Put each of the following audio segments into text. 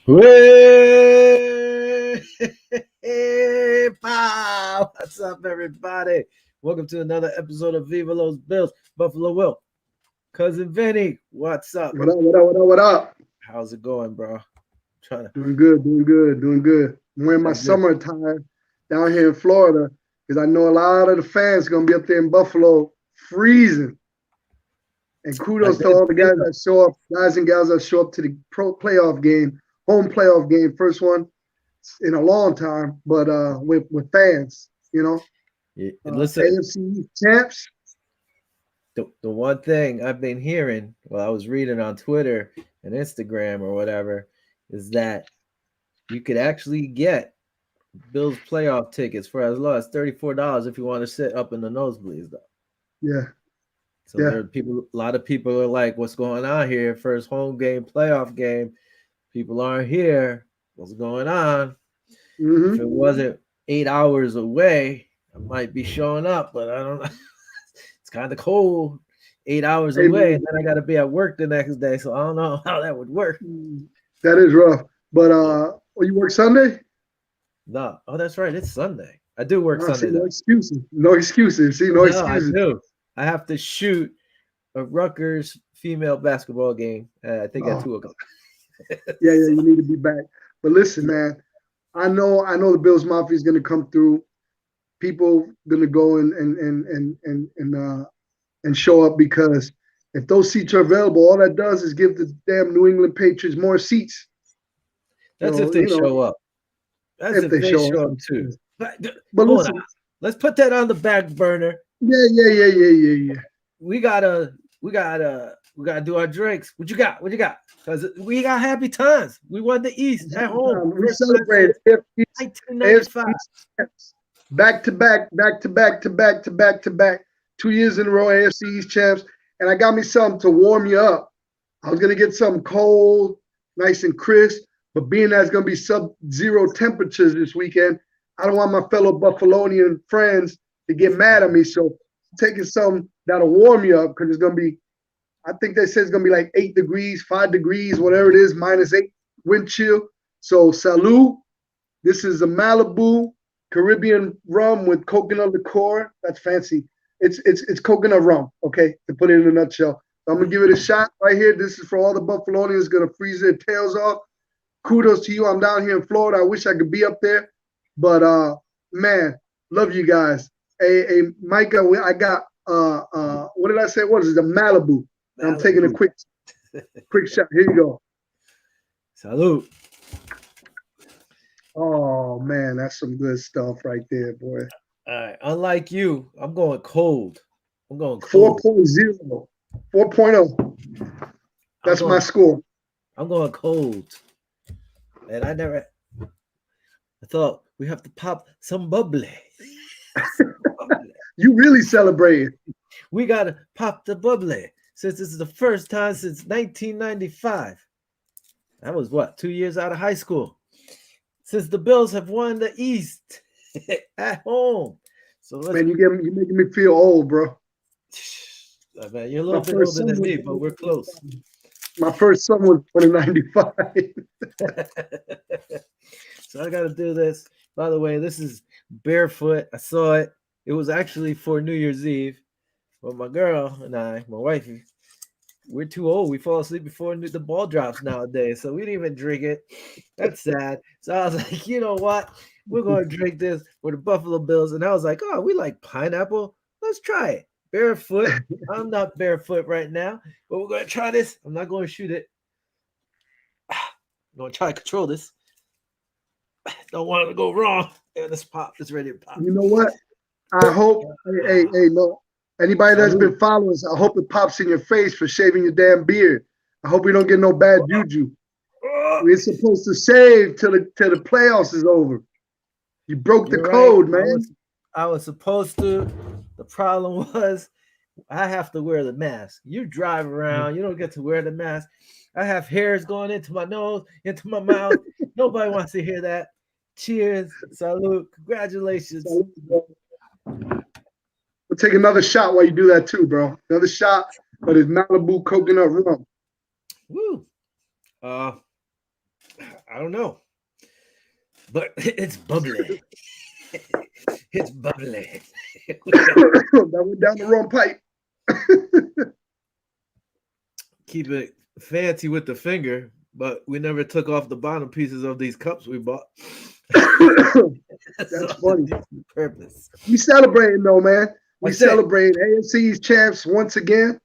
Hey, pow! What's up, everybody? Welcome to another episode of Viva Los Bills. Buffalo Will, cousin Vinny. What's up? What up, what up, what up, what up? How's it going, bro? Trying to. Doing good, doing good, doing good. I'm wearing my That's good. summer attire down here in Florida because I know a lot of the fans going to be up there in Buffalo freezing. And I kudos to did all the see guys that. that show up, guys and gals that show up to the pro playoff game, home playoff game, first one in a long time, but with fans, Listen, AFC champs. the one thing I've been hearing while I was reading on Twitter and Instagram or whatever is that you could actually get Bills playoff tickets for as low as $34 if you want to sit up in the nosebleeds, though. Yeah, So there yeah. are people. A lot of people are like, "What's going on here? First home game, playoff game. People aren't here. What's going on?" If hmm it wasn't 8 hours away, I might be showing up, but I don't know. It's kind of cold. 8 hours Hey, away, man, and then I got to be at work the next day, so I don't know how that would work. that is rough. But Yeah. you work Sunday? No, oh, that's right. It's Sunday. I do work I see Sunday no though. excuses. No excuses. See, no No, I excuses. do. I have to shoot a Rutgers female basketball game. I think at Oh, 2 o'clock. yeah, yeah, So, you need to be back. But listen, man, I know the Bills Mafia is gonna come through. People gonna go and show up because if those seats are available, all that does is give the damn New England Patriots more seats. that's if So, they show up. That's if if they they show show up. up too. But But hold on. listen, Let's put that on the back burner. yeah, yeah, yeah, yeah, yeah, yeah. We gotta we gotta do our drinks. What you got? What you got? Because we got happy times. We won the East at home. We First time celebrated since AFC, 1995. champs. Back to back, back to back to back to back to back. 2 years in a row, AFC East champs. And I got me something to warm you up. I was gonna get something cold, nice and crisp, but being that it's gonna be sub-zero temperatures this weekend, I don't want my fellow Buffalonian friends to get mad at me. So taking something that'll warm you up because it's gonna be, I think they said it's gonna be like 8 degrees, 5 degrees, whatever it is, -8 wind chill. So salute. This is a Malibu Caribbean rum with coconut liqueur. That's fancy. It's coconut rum, okay, to put it in a nutshell. So I'm gonna give it a shot right here. This is for all the Buffalonians gonna freeze their tails off. Kudos to you. I'm down here in Florida. I wish I could be up there. But man, love you guys. Hey, Micah, I got what did I say? What is it? The Malibu. And I'm taking a Malibu. quick shot. Here you go. Salute. Oh man, that's some good stuff right there, boy. All right. Unlike you, I'm going cold. I'm going cold. 4.0. 4.0. I'm That's my going score. I'm going cold. And I thought we have to pop some bubbly. Some bubbly. You really celebrated. We gotta pop the bubbly since this is the first time since 1995. That was what, 2 years out of high school. Since the Bills have won the East at home. So let's Man, you making me feel old, bro. man, you're a My little bit first older son than was me, but we're close. my first son was born in '95. So I gotta do this. By the way, this is barefoot. I saw it. It was actually for New Year's Eve. But my girl and I, my wifey, we're too old. We fall asleep before the ball drops nowadays. So we didn't even drink it. That's sad. So I was like, you know what? We're going to drink this for the Buffalo Bills. And I was like, oh, we like pineapple. Let's try it. Barefoot. I'm not barefoot right now, but we're going to try this. I'm not going to shoot it. I'm going to try to control this. Don't want it to go wrong. And this pop is ready to pop. You know what? I hope. Hey, no. Anybody that's Salute. been following us, I hope it pops in your face for shaving your damn beard. I hope we don't get no bad juju. We're supposed to save till the playoffs is over. You broke the You're right. code, man. I was supposed to. The problem was I have to wear the mask. You drive around, you don't get to wear the mask. I have hairs going into my nose, into my mouth. Nobody wants to hear that. Cheers. Salute. Congratulations. We'll take another shot while you do that too, bro. Another shot, but it's Malibu coconut rum. Woo. I don't know, but it's bubbly. It's bubbly. That went down the wrong pipe. Keep it fancy with the finger, but we never took off the bottom pieces of these cups we bought. That's So funny. purpose. We celebrating though, man. We What's that? celebrate AFC's champs once again.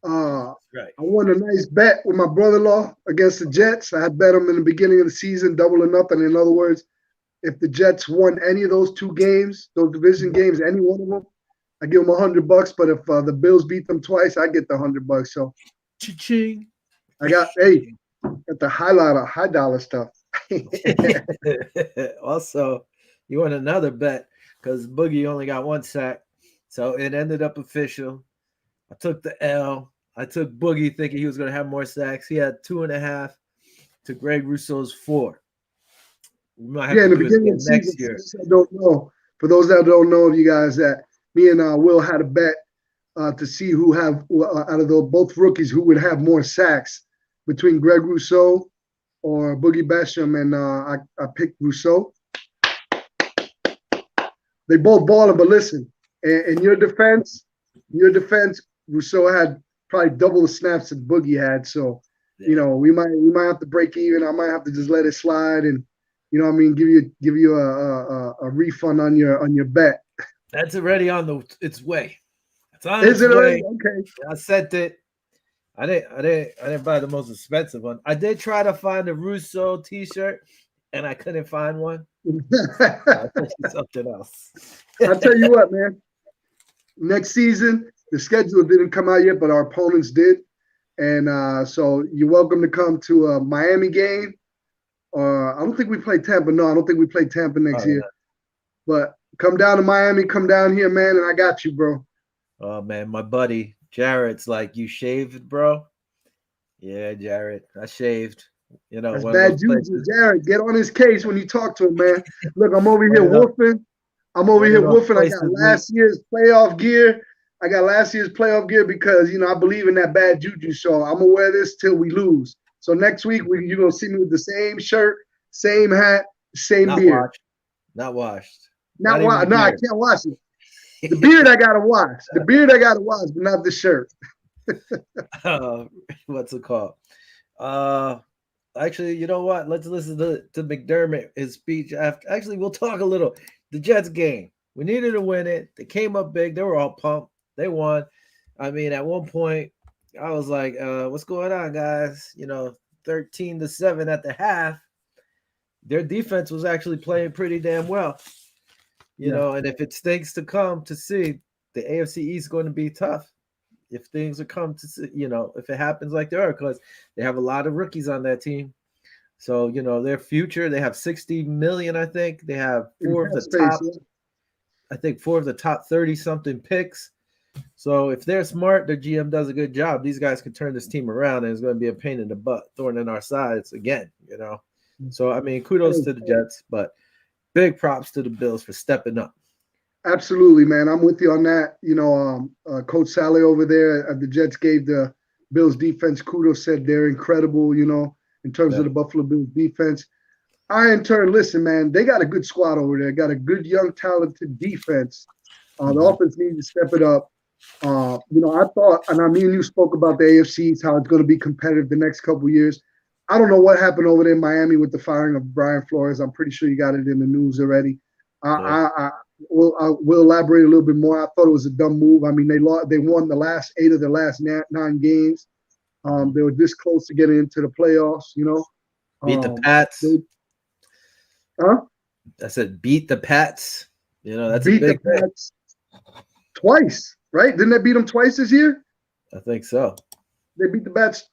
Right. I won a nice bet with my brother-in-law against the Jets. I had bet them in the beginning of the season, double or nothing. In other words, if the Jets won any of those two games, those division games, any one of them, I give them $100. But if the Bills beat them twice, I get the $100. So Cha-ching. I got the high dollar stuff. Also, you want another bet because Boogie only got one sack, so it ended up official. I took the L. I took Boogie thinking he was going to have more sacks. He had 2.5 to Greg Rousseau's 4. We might have Yeah, in to the do it beginning of again the next season, year. I don't know. For those that don't know, you guys, that me and Will had a bet to see who have out of the both rookies who would have more sacks between Greg Rousseau or Boogie Basham, and I picked Rousseau. They both balling, but listen, in your defense, Rousseau had probably double the snaps that Boogie had. So, you know, we might have to break even. I might have to just let it slide, and you know what I mean, give you a refund on your bet. That's already on its way. It's on Is its it already? way. Okay. I sent it. I didn't buy the most expensive one. I did try to find a Russo T-shirt, and I couldn't find one. I sent you something else. I'll tell you what, man. Next season, the schedule didn't come out yet, but our opponents did. And so you're welcome to come to a Miami game. I don't think we play Tampa. No, I don't think we play Tampa next year. But come down to Miami, come down here, man, and I got you, bro. Oh man, my buddy Jared's like, you shaved, bro? Yeah, Jared, I shaved. You know, That's one of bad those juju. places. Jared, get on his case when you talk to him, man. Look, I'm over One here of those, woofing. I one of those got places we. last year's playoff gear. I got last year's playoff gear because, you know, I believe in that bad juju. So I'm going to wear this till we lose. So next week, you're going to see me with the same shirt, same hat, same Not beard. washed. Not washed. Not even wash. the No, I beard. can't wash it. The beard I got to wash. The beard I got to wash, but not the shirt. What's it called? Uh, Actually, you know what? Let's listen to McDermott, his speech after. Actually, we'll talk a little. The Jets game. We needed to win it. They came up big. They were all pumped. They won. I mean, at one point, I was like, what's going on, guys? You know, 13-7 at the half. Their defense was actually playing pretty damn well. You know, and if it stinks to come to see, the AFC East is going to be tough. If things are come to see, you know, if it happens like they are, because they have a lot of rookies on that team. So, you know, their future, they have 60 million, I think. They have four of the top 30 something picks. So if they're smart, their GM does a good job. These guys can turn this team around, and it's going to be a pain in the butt, thorn in our sides again, you know. So I mean, kudos to the Jets, but big props to the Bills for stepping up. Absolutely, man. I'm with you on that. You know, Coach Sally over there at the Jets gave the Bills defense kudos, said they're incredible, you know, in terms of the Buffalo Bills defense. I, in turn, listen, man, they got a good squad over there. Got a good, young, talented defense. The offense needs to step it up. You know, I thought, and I mean, you spoke about the AFCs, how it's going to be competitive the next couple of years. I don't know what happened over there in Miami with the firing of Brian Flores. I'm pretty sure you got it in the news already. I will elaborate a little bit more. I thought it was a dumb move. I mean, they won the last 8 of their last 9 games. They were this close to getting into the playoffs, you know. Beat the Pats. I said beat the Pats. You know, that's beat a big the Pats twice, right? Didn't they beat them twice this year? I think so. They beat the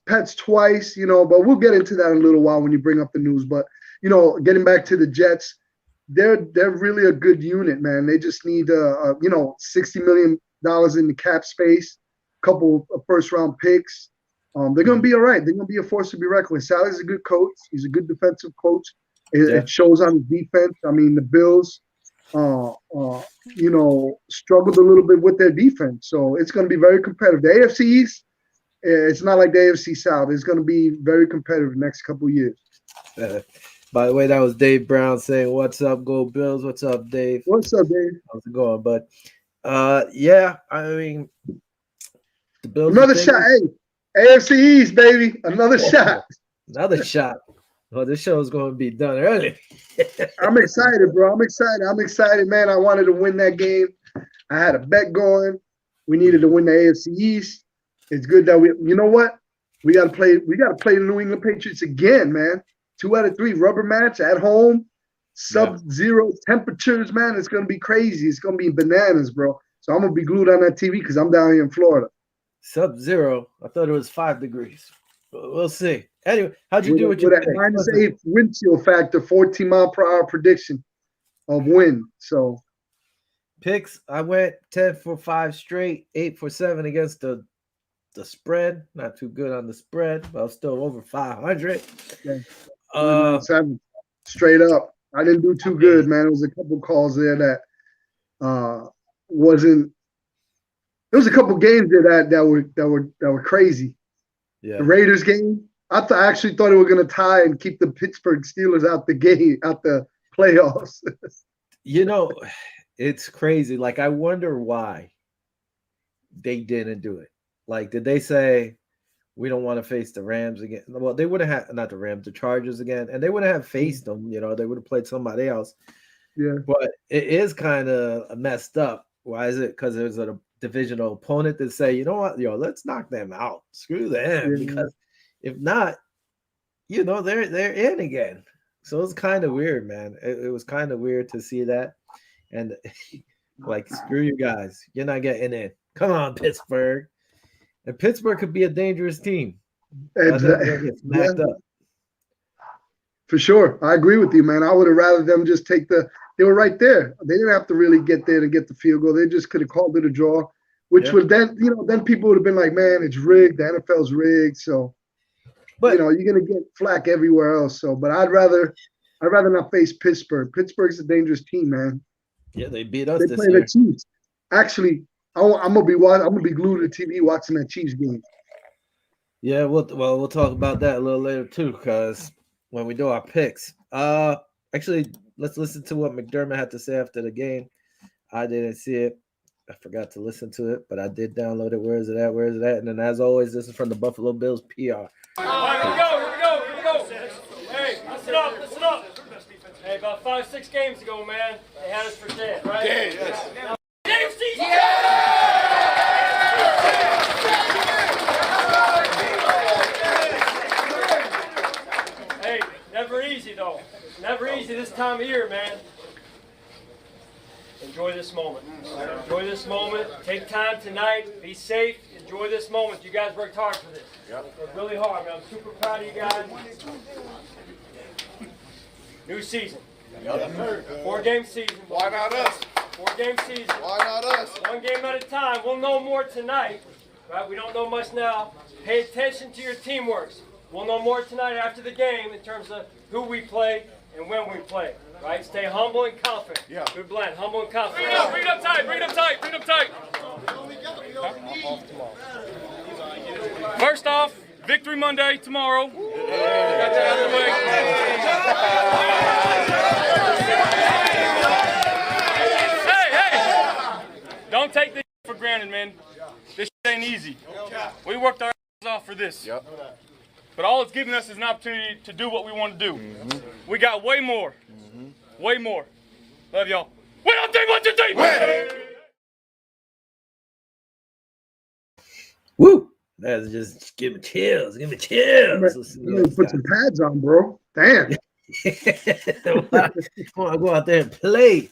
Pats twice, you know, but we'll get into that in a little while when you bring up the news. But, you know, getting back to the Jets, they're really a good unit, man. They just need, you know, $60 million in the cap space, a couple of first-round picks. They're going to be all right. They're going to be a force to be reckoned with. Sally's a good coach. He's a good defensive coach. It shows on his defense. I mean, the Bills, you know, struggled a little bit with their defense. So it's going to be very competitive. The AFC East, it's not like the AFC South. It's going to be very competitive the next couple of years. By the way, that was Dave Brown saying, "What's up, Go Bills? What's up, Dave? What's up, Dave? How's it going?" But yeah, I mean, the Bills are Another shot. thinking, Hey, AFC East, baby. Another shot. another shot. Well, this show is going to be done early. I'm excited, bro. I'm excited, man. I wanted to win that game. I had a bet going. We needed to win the AFC East. It's good that you know what? We got to play the New England Patriots again, man. 2 out of 3 rubber match at home, sub-zero temperatures, man. It's going to be crazy. It's going to be bananas, bro. So I'm going to be glued on that TV because I'm down here in Florida. Sub-zero. I thought it was 5 degrees. We'll see. Anyway, how'd you do with a pick? -8 wind chill factor, 14-mile-per-hour prediction of wind. So picks, I went 10 for 5 straight, 8 for 7 against the spread. Not too good on the spread, but I was still over 500. Yeah. 7 straight up. I didn't do too good, man. There was a couple calls there that wasn't. There was a couple games there that were crazy. Yeah. The Raiders game, I actually thought they were going to tie and keep the Pittsburgh Steelers out the playoffs. You know, it's crazy. Like, I wonder why they didn't do it. Like, did they say we don't want to face the Rams again? Well, they would have had not the Rams, the Chargers again, and they wouldn't have faced them. You know, they would have played somebody else. Yeah, but it is kind of messed up. Why is it? Because there's a divisional opponent that say, you know what, let's knock them out. Screw them, because if not, they're in again. So it's kind of weird, man. It was kind of weird to see that, and like, screw you guys, you're not getting in. Come on, Pittsburgh. And Pittsburgh could be a dangerous team. Exactly. Smacked up. For sure. I agree with you, man. I would have rather them just take they were right there. They didn't have to really get there to get the field goal. They just could have called it a draw, which would then people would have been like, man, it's rigged. The NFL's rigged. So, you're going to get flack everywhere else. So, but I'd rather not face Pittsburgh. Pittsburgh's a dangerous team, man. Yeah, they beat us they this play year. The Chiefs. Actually, I'm gonna be glued to the TV watching that Chiefs game. Yeah, we'll talk about that a little later too, because when we do our picks. Actually, let's listen to what McDermott had to say after the game. I didn't see it. I forgot to listen to it, but I did download it. Where is it at? And then, as always, this is from the Buffalo Bills PR. All right, here we go. Hey, listen up. Hey, about 5-6 games ago, man, they had us for dead, right? Dead, yes. Hey, never easy, though. Never easy this time of year, man. Enjoy this moment. Enjoy this moment. Take time tonight. Be safe. Enjoy this moment. You guys worked hard for this. Worked really hard, man. I'm super proud of you guys. New season. 4-game season. Why not us? 4-game season. Why not us? 1 game at a time. We'll know more tonight. Right? We don't know much now. Pay attention to your teamwork. We'll know more tonight after the game in terms of who we play and when we play. Right? Stay humble and confident. Yeah. Good blend. Humble and confident. Bring it up tight. First off, Victory Monday tomorrow. Got that out of the way. Hey! Don't take this for granted, man. This ain't easy. We worked our asses off for this. Yep. But all it's giving us is an opportunity to do what we want to do. Mm-hmm. We got way more. Mm-hmm. Way more. Love y'all. We don't think what you think. Woo! That's just give me chills. Give me chills. Put some pads on, bro. Damn. Come on, go out there and play.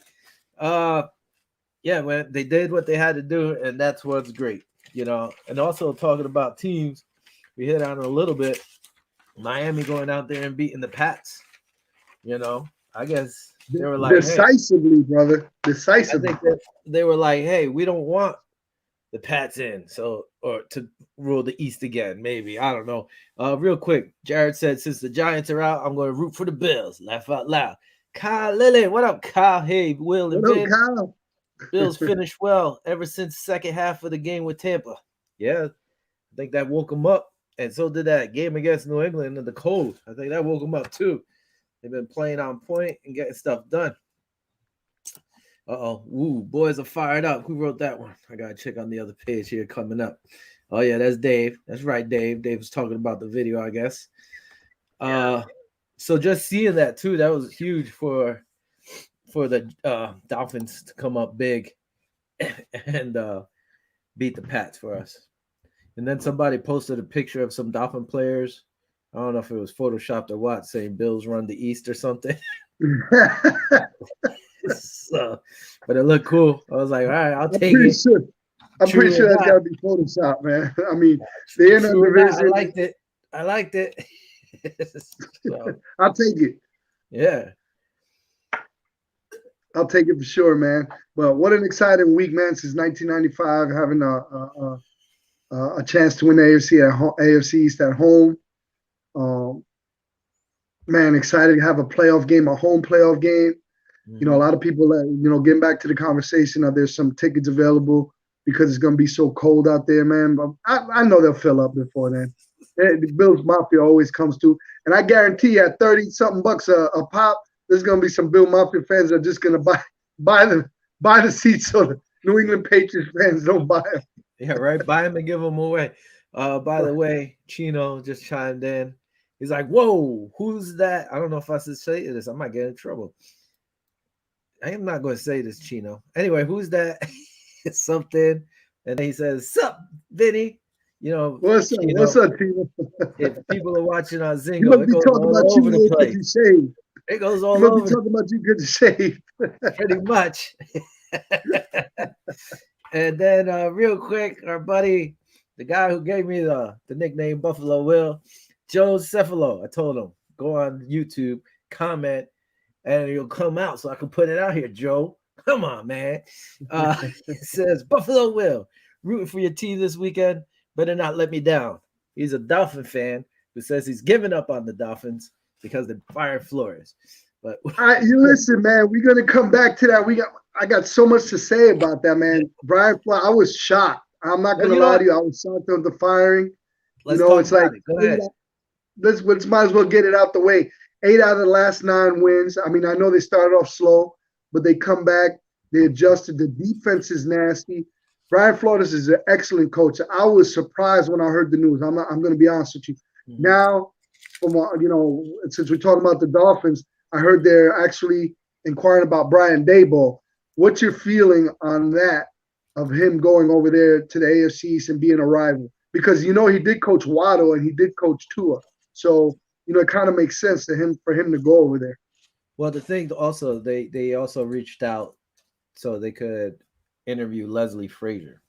Yeah, man, they did what they had to do, and that's what's great, And also talking about teams, we hit on it a little bit. Miami going out there and beating the Pats. I guess they were like decisively, hey, brother. Decisively. I think that they were like, hey, we don't want the Pats in, or to rule the East again, maybe. I don't know. Real quick, Jared said, since the Giants are out, I'm going to root for the Bills. Laugh out loud. Kyle Lilly, what up, Kyle? Hey, Will and Vin. Kyle? Bills finished well ever since the second half of the game with Tampa. Yeah, I think that woke them up. And so did that game against New England in the cold. I think that woke them up too. They've been playing on point and getting stuff done. Uh-oh. Ooh, boys are fired up. Who wrote that one? I gotta check on the other page here coming up. Oh yeah, that's Dave. That's right, Dave. Dave was talking about the video, I guess. Uh so just seeing that too, that was huge for the Dolphins to come up big and beat the Pats for us. And then somebody posted a picture of some Dolphin players. I don't know if it was photoshopped or what, saying Bills run the East or something. So, but it looked cool. I was like, all right, I'll take it. Sure. I'm True pretty sure or that's not. got to be Photoshop, man. I mean, they in a True or not, I division. liked it. I liked it. So, I'll take it. yeah. I'll take it for sure, man. Well, what an exciting week, man! Since 1995, having a chance to win the AFC East at home. Man, excited to have a playoff game, a home playoff game. You know, a lot of people, getting back to the conversation of there's some tickets available because it's going to be so cold out there, man. But I know they'll fill up before then. The Bills Mafia always comes through. And I guarantee at 30-something bucks a pop, there's going to be some Bill Mafia fans that are just going to buy the seats so the New England Patriots fans don't buy them. Yeah, right. Buy them and give them away. By the way, Chino just chimed in. He's like, whoa, who's that? I don't know if I should say this. I might get in trouble. I am not going to say this, Chino. Anyway, who's that? Something. And then he says, sup, Vinny? You know, What's up? Chino, What's up, Tino? if people are watching on You Zingo, must it be goes talking all about over you the because you place. saved. It goes You all must over be talking about you because you saved. pretty much. And then real quick, our buddy, the guy who gave me the nickname Buffalo Will, Joe Cephalo. I told him, go on YouTube, comment, and it'll come out so I can put it out here, Joe. Come on, man. It says, Buffalo Will, rooting for your team this weekend. Better not let me down. He's a Dolphin fan who says he's given up on the Dolphins because they fired Flores. But You listen, man. We're gonna come back to that. I got so much to say about that, man. Brian Flores, I was shocked. I'm not gonna lie to you. I was shocked of the firing. Let's talk It's about like it. Go ahead. let's might as well get it out the way. 8 out of the last 9 wins. I mean, I know they started off slow, but they come back. They adjusted. The defense is nasty. Brian Flores is an excellent coach. I was surprised when I heard the news. I'm going to be honest with you. Mm-hmm. Now, since we're talking about the Dolphins, I heard they're actually inquiring about Brian Daboll. What's your feeling on that, of him going over there to the AFC East and being a rival? Because, he did coach Waddle and he did coach Tua. So, it kind of makes sense for him to go over there. Well, the thing also, they also reached out so they could interview Leslie Frazier.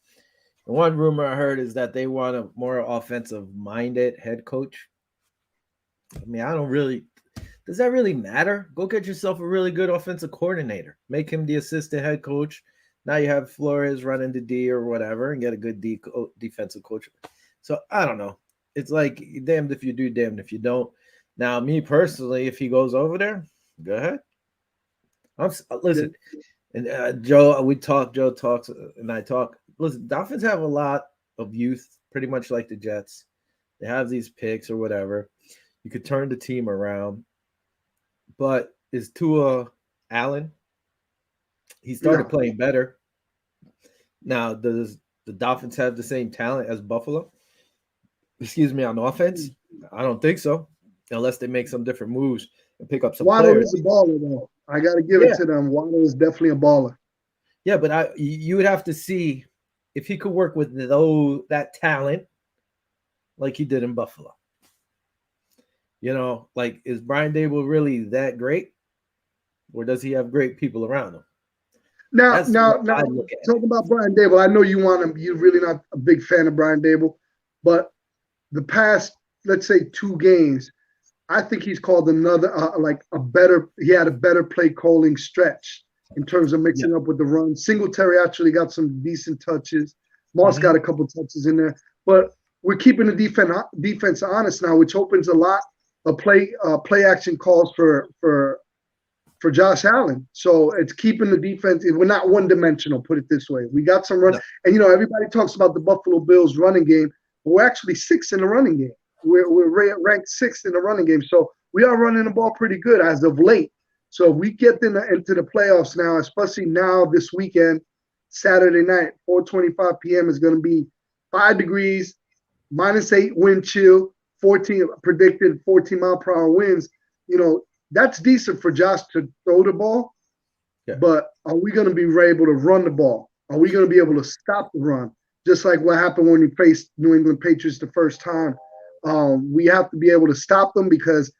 The one rumor I heard is that they want a more offensive-minded head coach. I mean, does that really matter? Go get yourself a really good offensive coordinator. Make him the assistant head coach. Now you have Flores running the D or whatever and get a good defensive coach. So, I don't know. It's like damned if you do, damned if you don't. Now, me personally, if he goes over there, go ahead. Listen, and Joe talks, and I talk. Listen, Dolphins have a lot of youth, pretty much like the Jets. They have these picks or whatever. You could turn the team around. But is Tua Allen? He started playing better. Now, does the Dolphins have the same talent as Buffalo? Excuse me, on offense? I don't think so. Unless they make some different moves and pick up some Waddle players. is a baller, though. I got to give it to them. Waddle is definitely a baller. Yeah, but you would have to see if he could work with that talent like he did in Buffalo. Like, is Brian Daboll really that great? Or does he have great people around him? Now, talking about Brian Daboll, I know you want him. You're really not a big fan of Brian Daboll, but the past, let's say, 2 games, I think he's called another he had a better play calling stretch in terms of mixing up with the run. Singletary actually got some decent touches. Moss got a couple touches in there, but we're keeping the defense honest now, which opens a lot of play action calls for Josh Allen. So it's keeping the defense. We're not one dimensional, put it this way. We got some run, and everybody talks about the Buffalo Bills running game, but we're actually 6th in the running game. We're ranked 6th in the running game. So we are running the ball pretty good as of late. So if we get into the playoffs now, especially now this weekend, Saturday night, 4:25 p.m. is going to be 5 degrees, -8 wind chill, 14 predicted 14-mile-per-hour winds. That's decent for Josh to throw the ball. Yeah. But are we going to be able to run the ball? Are we going to be able to stop the run? Just like what happened when we faced New England Patriots the first time. We have to be able to stop them because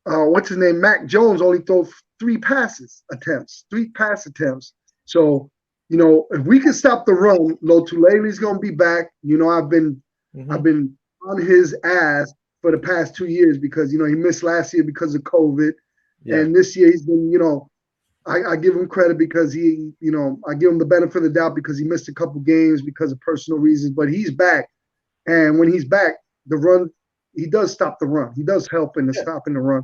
what's his name? Mac Jones only threw 3 pass attempts. So, if we can stop the run, Lotulelli's going to be back. I've been on his ass for the past 2 years because, he missed last year because of COVID. Yeah. And this year he's been, I give him credit because I give him the benefit of the doubt because he missed a couple games because of personal reasons, but he's back. And when he's back, the run, he does stop the run. He does help in the stopping the run.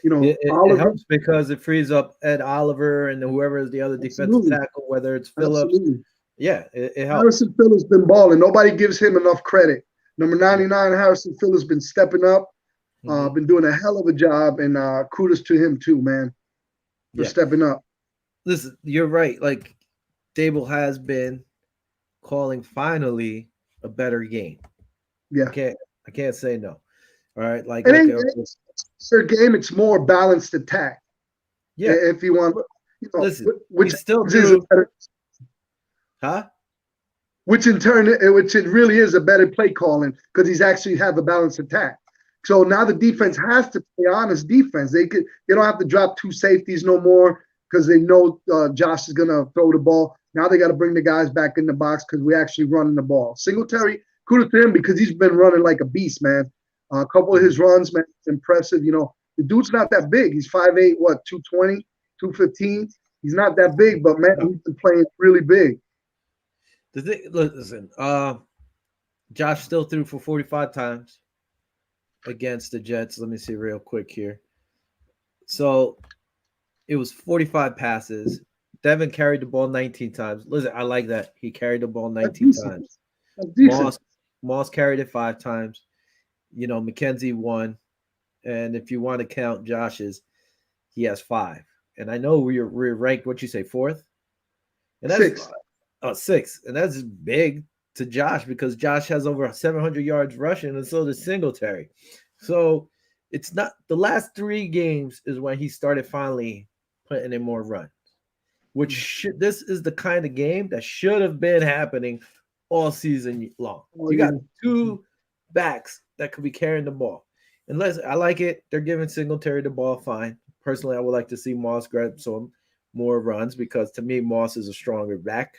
It helps because it frees up Ed Oliver and whoever is the other defensive tackle, whether it's Phillips. Absolutely. Yeah, it helps. Harrison Phillips been balling. Nobody gives him enough credit. Number 99, Harrison Phillips been stepping up, been doing a hell of a job, and kudos to him too, man, for stepping up. Listen, you're right. Like, Dable has been calling finally a better game. Yeah. I can't say no. All right. Like, it's their game, it's more balanced attack. Yeah. If you want, listen, which still do. Which in turn, which it really is a better play calling because he's actually have a balanced attack. So now the defense has to play honest defense. They don't have to drop 2 safeties no more because they know Josh is gonna throw the ball. Now they got to bring the guys back in the box because we're actually running the ball. Singletary, kudos to him because he's been running like a beast, man. A couple of his runs, man, it's impressive. The dude's not that big. He's 5'8", 220, 215. He's not that big, but man, he's been playing really big. Listen, Josh still threw for 45 times against the Jets. Let me see real quick here. So it was 45 passes. Devin carried the ball 19 times. Listen, I like that. He carried the ball 19 times. Moss carried it 5 times. McKenzie 1. And if you want to count Josh's, he has 5. And I know we're ranked, what you say, 4th? And that's 6th. 6. And that's big to Josh because Josh has over 700 yards rushing, and so does Singletary. So it's not the last 3 games is when he started finally putting in more runs, this is the kind of game that should have been happening all season long. You got 2 backs that could be carrying the ball. Unless I like it, they're giving Singletary the ball fine. Personally, I would like to see Moss grab some more runs because to me, Moss is a stronger back.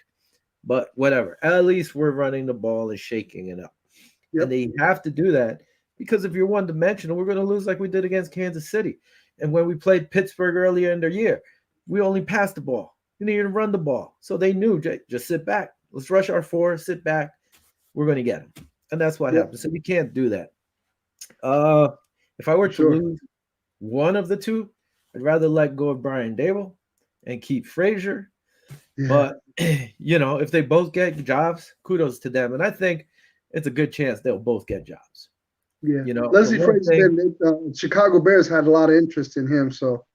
But whatever. At least we're running the ball and shaking it up. Yep. And they have to do that because if you're one-dimensional, we're going to lose like we did against Kansas City. And when we played Pittsburgh earlier in the year, we only passed the ball. We needed to run the ball. So they knew, just sit back. Let's rush our 4, sit back. We're going to get them. And that's what happened. So we can't do that. If I were to lose one of the 2, I'd rather let go of Brian Dable and keep Frazier. Yeah. But, if they both get jobs, kudos to them. And I think it's a good chance they'll both get jobs. Yeah. Leslie Frazier, Chicago Bears had a lot of interest in him. So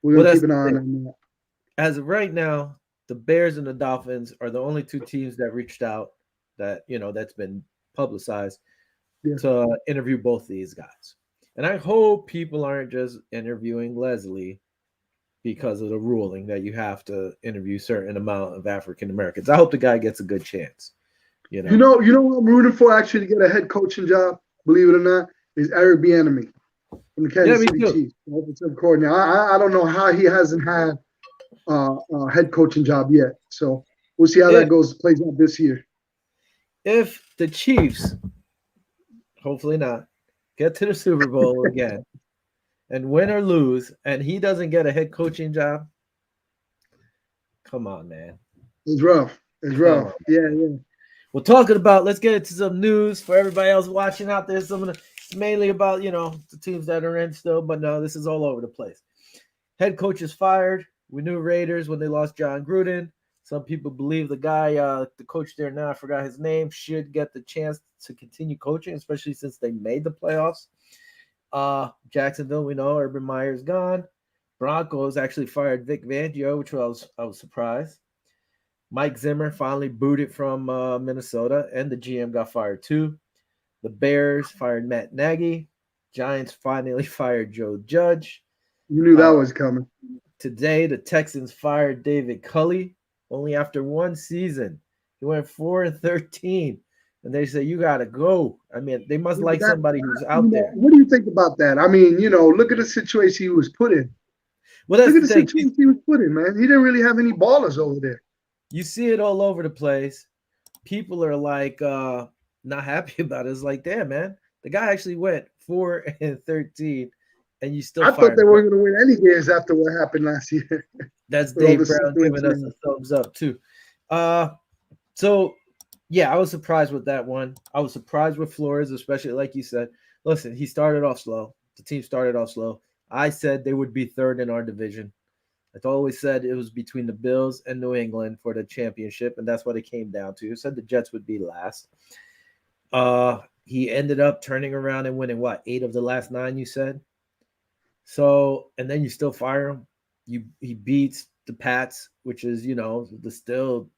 we're going to keep an eye on that. As of right now, the Bears and the Dolphins are the only 2 teams that reached out that, that's been publicized to interview both these guys. And I hope people aren't just interviewing Leslie because of the ruling that you have to interview a certain amount of African Americans. I hope the guy gets a good chance. You know what I'm rooting for actually to get a head coaching job, believe it or not, is Eric Bieniemy from the Kansas City Chiefs, offensive coordinator. I don't know how he hasn't had a head coaching job yet. So we'll see how that plays out this year. If the Chiefs, hopefully not, get to the Super Bowl again and win or lose, and he doesn't get a head coaching job, come on, man. It's rough. Yeah. Well, let's get into some news for everybody else watching out there. It's mainly about, the teams that are in still, but no, this is all over the place. Head coach is fired. We knew Raiders when they lost John Gruden. Some people believe the guy, the coach there now, I forgot his name, should get the chance to continue coaching, especially since they made the playoffs. Jacksonville, we know Urban Meyer's gone. Broncos actually fired Vic Fangio, which I was surprised. Mike Zimmer finally booted from Minnesota, and the GM got fired too. The Bears fired Matt Nagy. Giants finally fired Joe Judge. You knew that Uh, was coming. Today, the Texans fired David Culley only after one season. He went 4-13, and they say you gotta go. I mean, they must like That, somebody who's out there. what do you think about that? I mean, look at the situation he was put in. Well, Look that's at the the thing. situation he was put in, man. He didn't really have any ballers over there. You see it all over the place. People are like not happy about it. It's like, damn, man, the guy actually went 4-13, and you still I thought fired they him. weren't going to win any games after what happened last year. That's With all Dave the Brown giving us situation. a thumbs up too. So yeah, I was surprised with that one. I was surprised with Flores, especially like you said. Listen, he started off slow. The team started off slow. I said they would be third in our division. I always said it was between the Bills and New England for the championship, and that's what it came down to. I said the Jets would be last. He ended up turning around and winning what, 8 of the last 9, you said? So, and then you still fire him. He beats the Pats, which is, the still,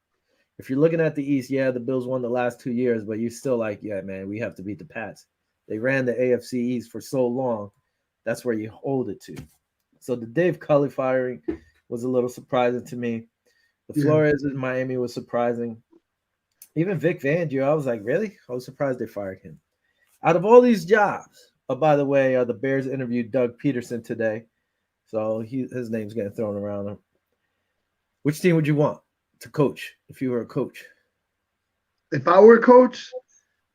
if you're looking at the East, yeah, the Bills won the last 2 years, but you're still like, yeah, man, we have to beat the Pats. They ran the AFC East for so long. That's where you hold it to. So the Dave Culley firing was a little surprising to me. The Yeah. Flores in Miami was surprising. Even Vic Fangio, I was like, really? I was surprised they fired him. Out of all these jobs, by the way, the Bears interviewed Doug Peterson today, so his name's getting thrown around. Which team would you want to coach if you were a coach? If I were a coach,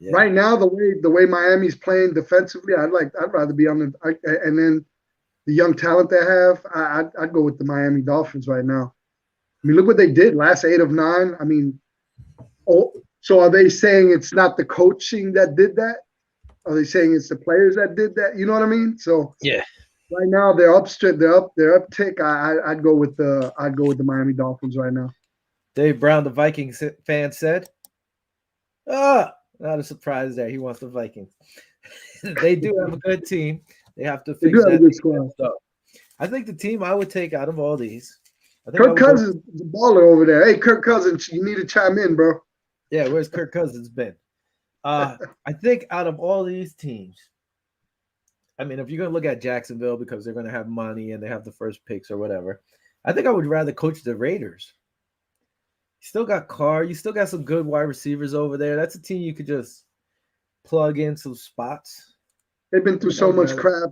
Yeah. right now the way Miami's playing defensively, I'd rather be on and then the young talent they have, I'd go with the Miami Dolphins right now. I mean, look what they did last 8 of 9. I mean, so are they saying it's not the coaching that did that? Are they saying it's the players that did that? You know what I mean? So Yeah. right now they're uptick. I'd go with the Miami Dolphins right now. Dave Brown, the Vikings fan, said, not a surprise there. He wants the Vikings. They do have a good team. They have to They fix do have a that good squad. stuff. I think the team I would take out of all these, I think I Kirk would go- Cousins is a baller over there. Hey, Kirk Cousins, you need to chime in, bro. Yeah, where's Kirk Cousins been? I think out of all these teams, I mean, if you're going to look at Jacksonville because they're going to have money and they have the first picks or whatever, I think I would rather coach the Raiders. You still got Carr. You still got some good wide receivers over there. That's a team you could just plug in some spots. They've been through so much crap.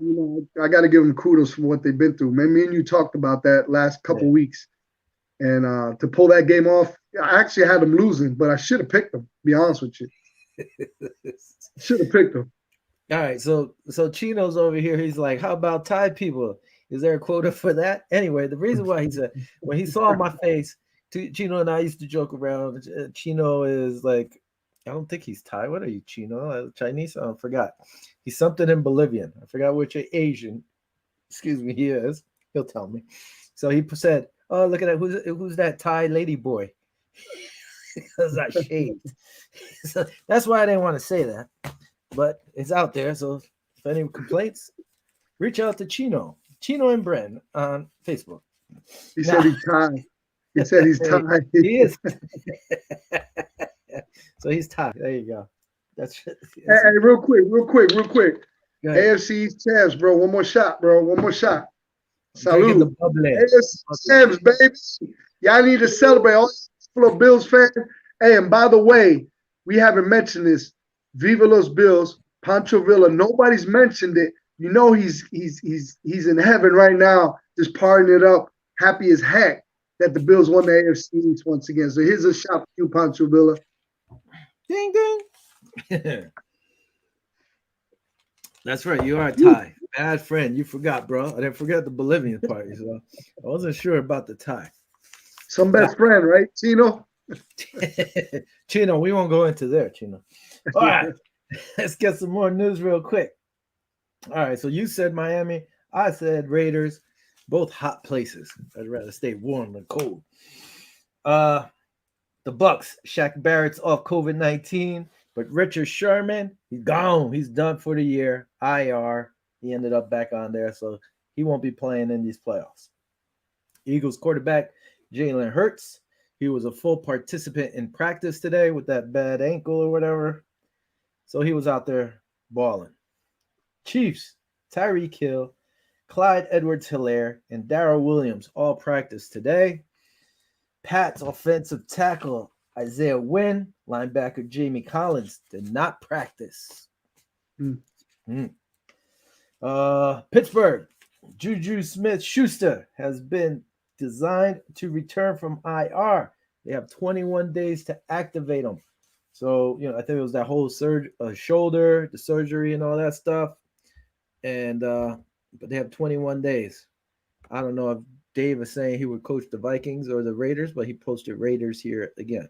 I got to give them kudos for what they've been through. Man, me and you talked about that last couple weeks. And to pull that game off, I actually had them losing, but I should have picked them, to be honest with you. Should have picked them. All right, so Chino's over here. He's like, how about Thai people? Is there a quota for that? Anyway, the reason why he said, when he saw my face, Chino and I used to joke around. Chino is like, I don't think he's Thai. What are you, Chino? Chinese? I forgot. He's something in Bolivian. I forgot which Asian, he is. He'll tell me. So he said, oh, look at that. Who's that Thai lady boy? Because I shaved. So that's why I didn't want to say that. But it's out there. So if any complaints, reach out to Chino and Bren on Facebook. He said he's Thai. He said he's Thai. He is. So he's Thai. There you go. That's hey, real quick. AFC East champs, bro. One more shot, bro. One more shot. Salute. AFC champs, baby. Y'all need to celebrate. All full of Bills fans. Hey, and by the way, we haven't mentioned this. Viva los Bills, Pancho Villa. Nobody's mentioned it. You know he's in heaven right now, just partying it up, happy as heck that the Bills won the AFC East once again. So here's a shot for you, Pancho Villa. Ding ding. That's right. You are Thai. Bad friend. You forgot, bro. I didn't forget the Bolivian part. So I wasn't sure about the Thai. Some best friend, right, Chino? Chino, we won't go into there, Chino. All right. Let's get some more news real quick. All right. So you said Miami. I said Raiders. Both hot places. I'd rather stay warm than cold. The Bucks. Shaq Barrett's off COVID-19, but Richard Sherman, he's gone. He's done for the year. IR. He ended up back on there, so he won't be playing in these playoffs. Eagles quarterback Jalen Hurts. He was a full participant in practice today with that bad ankle or whatever. So he was out there balling. Chiefs, Tyreek Hill, Clyde Edwards-Helaire, and Darrell Williams all practiced today. Pats offensive tackle Isaiah Wynn, linebacker Jamie Collins did not practice. Pittsburgh, Juju Smith-Schuster has been designed to return from IR. They have 21 days to activate him. So, I think it was that whole shoulder, the surgery and all that stuff. And but they have 21 days. I don't know if Dave is saying he would coach the Vikings or the Raiders, but he posted Raiders here again.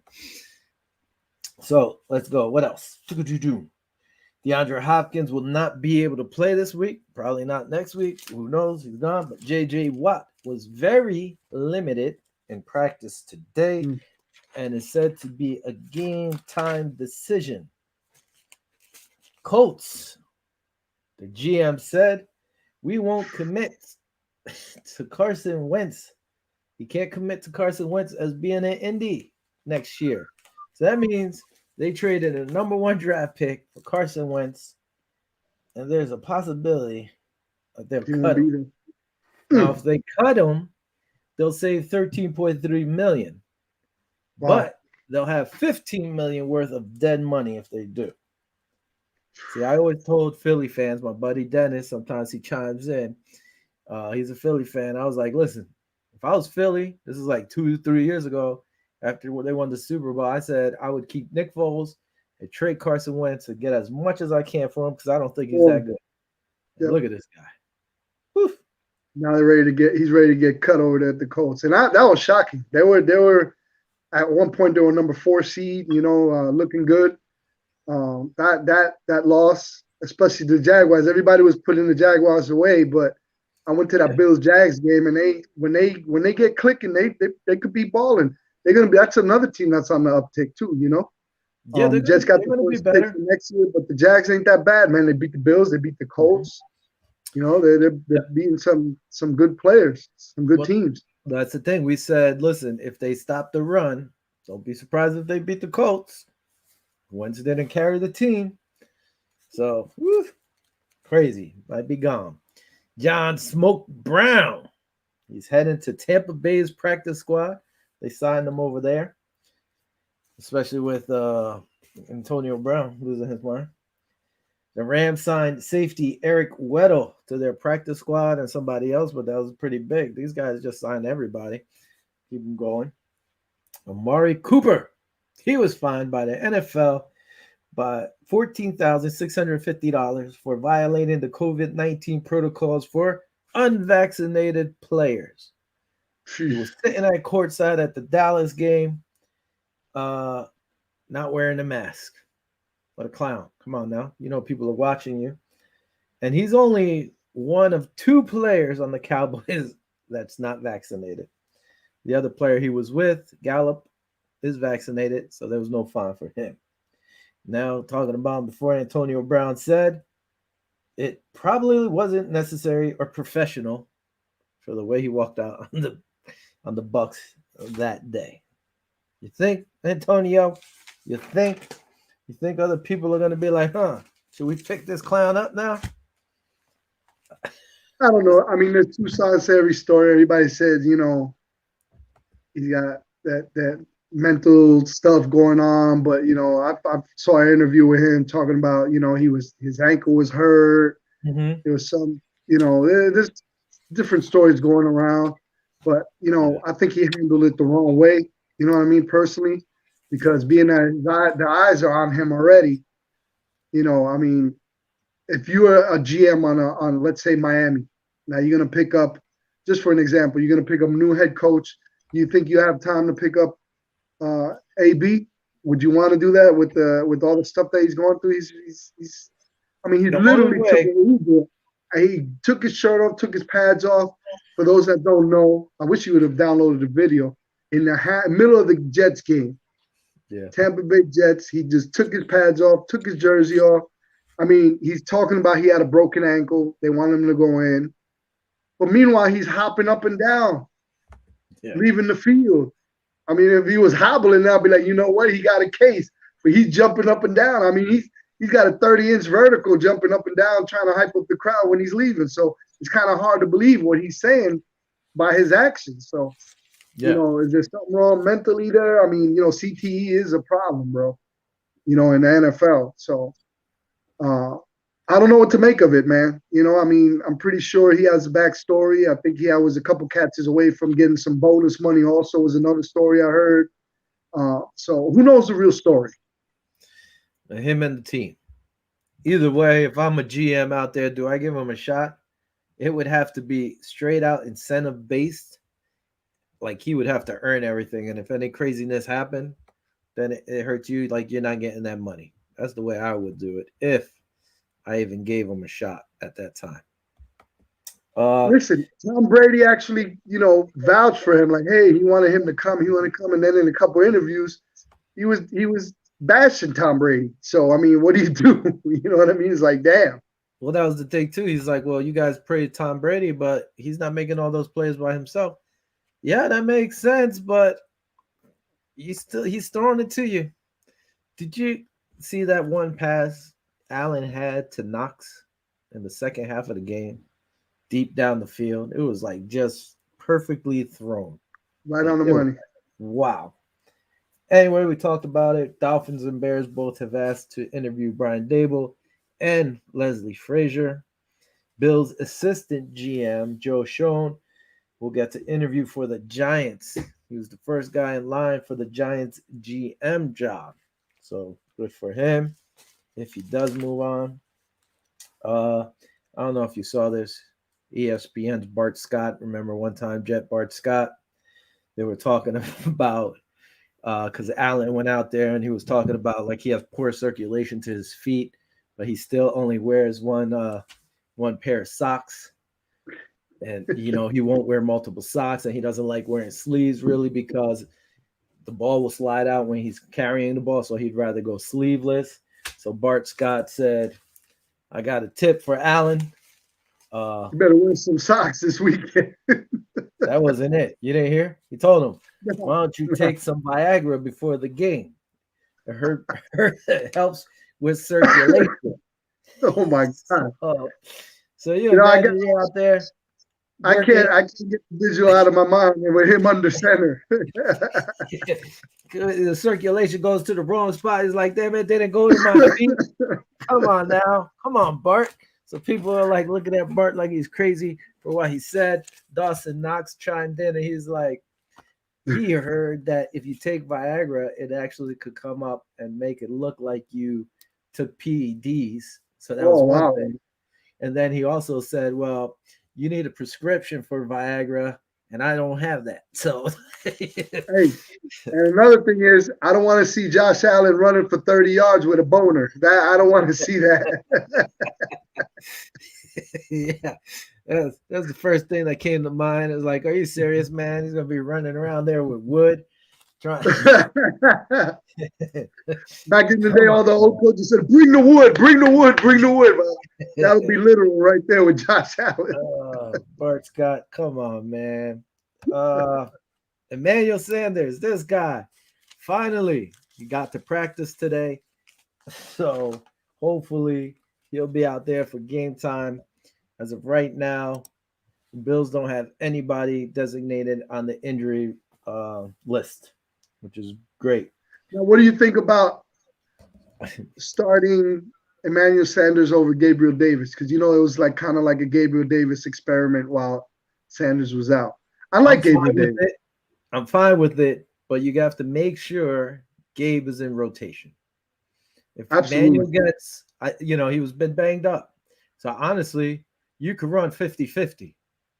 So let's go. What else? DeAndre Hopkins will not be able to play this week. Probably not next week. Who knows? He's gone. But J.J. Watt was very limited in practice today and is said to be a game-time decision. Colts. The GM said, we won't commit to Carson Wentz. He can't commit to Carson Wentz as being an Indy next year. So that means they traded a number 1 draft pick for Carson Wentz, and there's a possibility that they'll cut him. Now, if they cut him, they'll save $13.3 million. Wow. But they'll have $15 million worth of dead money if they do. See, I always told Philly fans, my buddy Dennis, sometimes he chimes in. He's a Philly fan. I was like, listen, if I was Philly, this is like 2-3 years ago, after they won the Super Bowl, I said I would keep Nick Foles and trade Carson Wentz and get as much as I can for him because I don't think he's that good. Yep. Look at this guy. Whew. Now he's ready to get cut over there at the Colts. And that was shocking. They were at one point they were number 4 seed, looking good. That loss, especially the Jaguars, everybody was putting the Jaguars away, but I went to that Bills Jags game, and when they get clicking, they could be balling. That's another team that's on the uptick too, Yeah, the Jets got the first pick for next year, but the Jags ain't that bad, man. They beat the Bills, they beat the Colts. They're beating some good players, some good teams. That's the thing. We said, listen, if they stop the run, don't be surprised if they beat the Colts. Wentz didn't carry the team. So, crazy. Might be gone. John Smoke Brown. He's heading to Tampa Bay's practice squad. They signed him over there, especially with Antonio Brown losing his mind. The Rams signed safety Eric Weddle to their practice squad and somebody else, but that was pretty big. These guys just signed everybody. Keep them going. Amari Cooper. He was fined by the NFL by $14,650 for violating the COVID-19 protocols for unvaccinated players. He was sitting at courtside at the Dallas game, not wearing a mask. What a clown. Come on now. People are watching you. And he's only one of 2 players on the Cowboys that's not vaccinated. The other player he was with, Gallup, is vaccinated, so there was no fine for him. Now, talking about before Antonio Brown said, it probably wasn't necessary or professional for the way he walked out on the Bucs that day. You think, Antonio? You think other people are going to be like, should we pick this clown up now? I don't know. I mean, there's 2 sides to every story. Everybody says, he's got that mental stuff going on, but I saw an interview with him talking about his ankle was hurt. Mm-hmm. There was some there's different stories going around, but I think he handled it the wrong way. You know what I mean, personally, because being that the eyes are on him already. I mean, if you were a GM on let's say Miami, now you're gonna pick up, just for an example, you're gonna pick up a new head coach. You think you have time to pick up AB? Would you want to do that with all the stuff that he's going through? He literally took his shirt off, took his pads off. For those that don't know, I wish you would have downloaded the video. In the middle of the Jets game, Tampa Bay Jets, he just took his pads off, took his jersey off, I mean, he's talking about he had a broken ankle. They want him to go in. But meanwhile, he's hopping up and down, leaving the field. I mean, if he was hobbling, I'd be like, you know what? He got a case. But he's jumping up and down. I mean, he's got a 30-inch vertical jumping up and down, trying to hype up the crowd when he's leaving. So it's kind of hard to believe what he's saying by his actions. So, you know, is there something wrong mentally there? I mean, you know, CTE is a problem, bro, you know, in the NFL. So I don't know what to make of it, man. You know, I mean, I'm pretty sure he has a backstory. I think he was a couple catches away from getting some bonus money also was another story I heard. So who knows the real story? Him and the team. Either way, if I'm a GM out there, do I give him a shot? It would have to be straight out incentive based. Like he would have to earn everything. And if any craziness happened, then it hurts you. Like you're not getting that money. That's the way I would do it if I even gave him a shot at that time. Listen, Tom Brady actually, you know, vouched for him. Like, hey, he wanted him to come. He wanted to come. And then in a couple of interviews, he was bashing Tom Brady. So I mean, what do you do? You know what I mean? It's like, damn. Well, that was the thing too. He's like, well, you guys praise Tom Brady, but he's not making all those plays by himself. Yeah, that makes sense, but he's throwing it to you. Did you see that one pass Allen had to Knox in the second half of the game, deep down the field? It was like just perfectly thrown. Right on the money. Wow. Anyway, we talked about it. Dolphins and Bears both have asked to interview Brian Dable and Leslie Frazier. Bills assistant GM Joe Schoen will get to interview for the Giants. He was the first guy in line for the Giants GM job. So good for him if he does move on. I don't know if you saw this. ESPN's Bart Scott. Remember one time, Bart Scott? They were talking about because Allen went out there and he was talking about like he has poor circulation to his feet, but he still only wears one pair of socks. And, you know, he won't wear multiple socks, and he doesn't like wearing sleeves really because the ball will slide out when he's carrying the ball, so he'd rather go sleeveless. So Bart Scott said, I got a tip for Allen. You better wear some socks this weekend. That wasn't it. You didn't hear? He told him, why don't you take some Viagra before the game? It helps with circulation. Oh, my God. So you're out there. I can't get the visual out of my mind with him under center. The circulation goes to the wrong spot. He's like, damn it, they didn't go to my feet. Come on now. Come on, Bart. So people are like looking at Bart like he's crazy for what he said. Dawson Knox chimed in and he's like, he heard that if you take Viagra, it actually could come up and make it look like you took PEDs. So that was one thing. And then he also said, well, you need a prescription for Viagra, and I don't have that. So, hey, and another thing is, I don't want to see Josh Allen running for 30 yards with a boner. I don't want to see that. Yeah, that's the first thing that came to mind. It was like, are you serious, man? He's gonna be running around there with wood. Back in the day, all the old coaches said, bring the wood, bring the wood, bring the wood. Well, that would be literal right there with Josh Allen. Bart Scott, come on, man. Emmanuel Sanders, this guy, finally, he got to practice today. So hopefully he'll be out there for game time. As of right now, the Bills don't have anybody designated on the injury list, which is great. Now, what do you think about starting Emmanuel Sanders over Gabriel Davis? Because, you know, it was like kind of like a Gabriel Davis experiment while Sanders was out. I like Gabriel Davis. I'm fine with it, but you have to make sure Gabe is in rotation. If Emmanuel gets, he was been banged up. So honestly, you could run 50-50.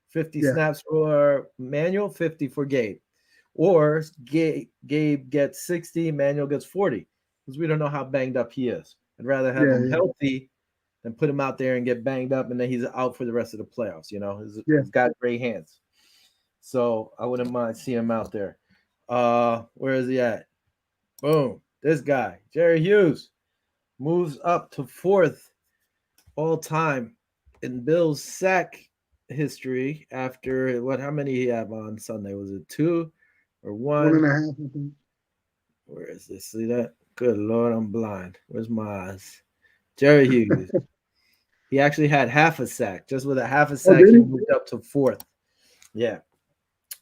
50 snaps for Emmanuel, 50 for Gabe. Or Gabe gets 60, Emmanuel gets 40. Because we don't know how banged up he is. I'd rather have him healthy than put him out there and get banged up and then he's out for the rest of the playoffs. You know, he's got great hands. So I wouldn't mind seeing him out there. Where is he at? Boom. This guy, Jerry Hughes, moves up to 4th all time in Bills sack history after what? How many he have on Sunday? Was it 2 or One and 1? a half. I think. Where is this? See that? Good Lord, I'm blind. Where's my eyes? Jerry Hughes. He actually had half a sack. Just with a half a Oh, sack, did he he? moved up to 4th. Yeah,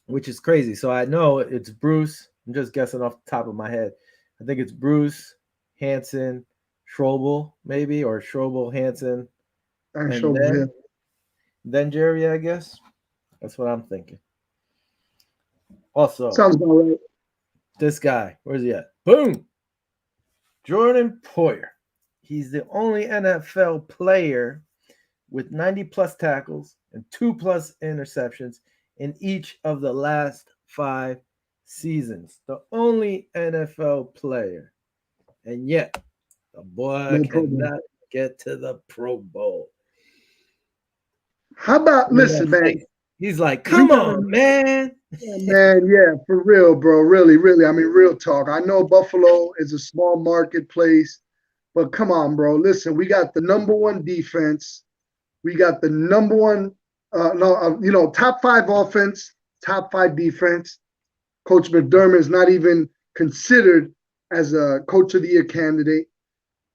which is crazy. So I know it's Bruce. I'm just guessing off the top of my head. I think it's Bruce, Hanson, Strobel, maybe, or Strobel, Hanson, I'm and sure. Yeah. then Jerry, I guess. That's what I'm thinking. Also, Sounds about right. this guy, where's he at? Boom! Jordan Poyer. He's the only NFL player with 90 plus tackles and 2 plus interceptions in each of the last 5 seasons. The only NFL player. And yet, the boy No problem. cannot get to the Pro Bowl. How about Look at listen, that man? face. He's like, We come gotta, on, man. yeah, man. Yeah, for real, bro. Really, really. I mean, real talk. I know Buffalo is a small marketplace, but come on, bro. Listen, we got the number one defense. We got the number one, top 5 offense, top 5 defense. Coach McDermott is not even considered as a coach of the year candidate.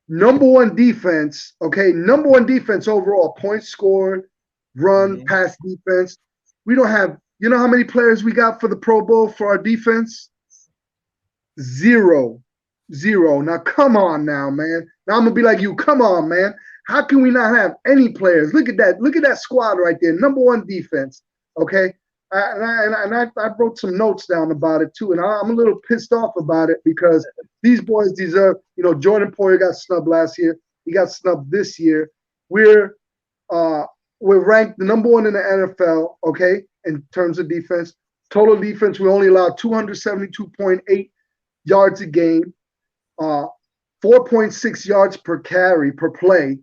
Number one defense, okay? Number one defense overall, points scored, run, Mhm. pass defense. We don't have, you know how many players we got for the Pro Bowl for our defense? Zero. Zero. Now, come on now, man. Now I'm going to be like you. Come on, man. How can we not have any players? Look at that. Look at that squad right there. Number one defense, okay? I wrote some notes down about it too, and I'm a little pissed off about it because these boys deserve. Jordan Poyer got snubbed last year. He got snubbed this year. We're uh, we're ranked the number one in the NFL. Okay, in terms of defense, total defense, we only allow 272.8 yards a game, 4.6 yards per carry per play,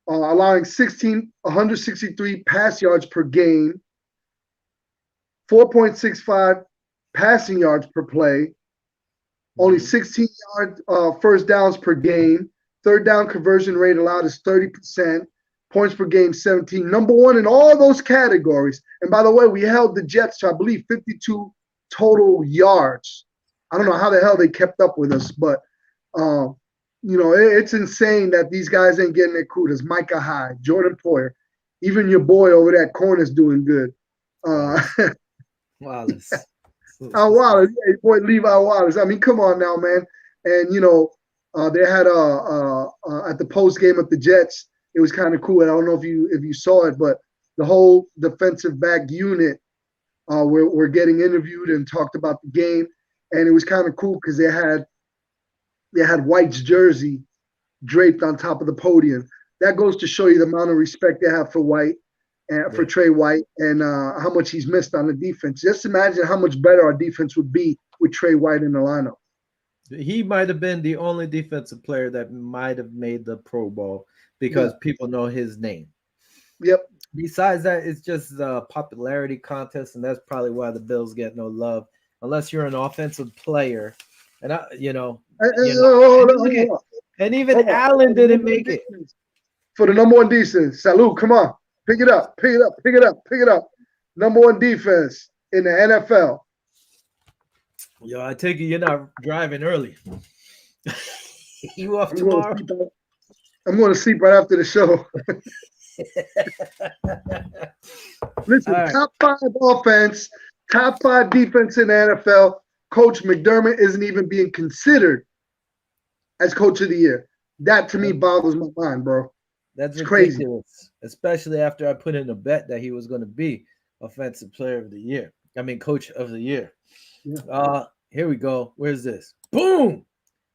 allowing 163 pass yards per game. 4.65 passing yards per play, only 16 yard first downs per game. Third down conversion rate allowed is 30%. Points per game, 17. Number one in all those categories. And by the way, we held the Jets to, I believe, 52 total yards. I don't know how the hell they kept up with us, but it's insane that these guys ain't getting their kudos. Micah Hyde, Jordan Poyer, even your boy over that corner is doing good. Wallace. Wallace, yeah, boy, Levi Wallace. I mean, come on now, man. And they had at the post game of the Jets, it was kind of cool. And I don't know if you saw it, but the whole defensive back unit were getting interviewed and talked about the game, and it was kind of cool because they had White's jersey draped on top of the podium. That goes to show you the amount of respect they have for White and for Trey White and how much he's missed on the defense. Just imagine how much better our defense would be with Trey White in the lineup. He might have been the only defensive player that might have made the Pro Bowl because people know his name. Yep. Besides that, it's just a popularity contest, and that's probably why the Bills get no love unless you're an offensive player. And and even Allen didn't make it. For the number one defense, Salute, come on. Pick it up, pick it up, pick it up, pick it up. Number one defense in the NFL. Yo, I take it you're not driving early. You off tomorrow? I'm going to sleep right after the show. Listen, top 5 offense, top 5 defense in the NFL. Coach McDermott isn't even being considered as coach of the year. That to me boggles my mind, bro. That's it's ridiculous, crazy. Especially after I put in a bet that he was going to be offensive player of the year. I mean, coach of the year. Yeah. Here we go. Where's this? Boom!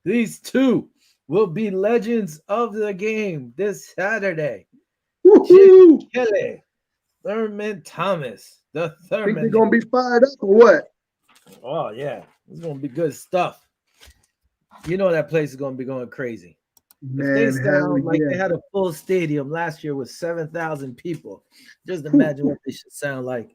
These two will be legends of the game this Saturday. Jim Kelly, Thurman Thomas, the Thurman. Think they're going to be fired up or what? Oh, yeah. It's going to be good stuff. You know that place is going to be going crazy. Man, if they sound like they had a full stadium last year with 7,000 people, just imagine what they should sound like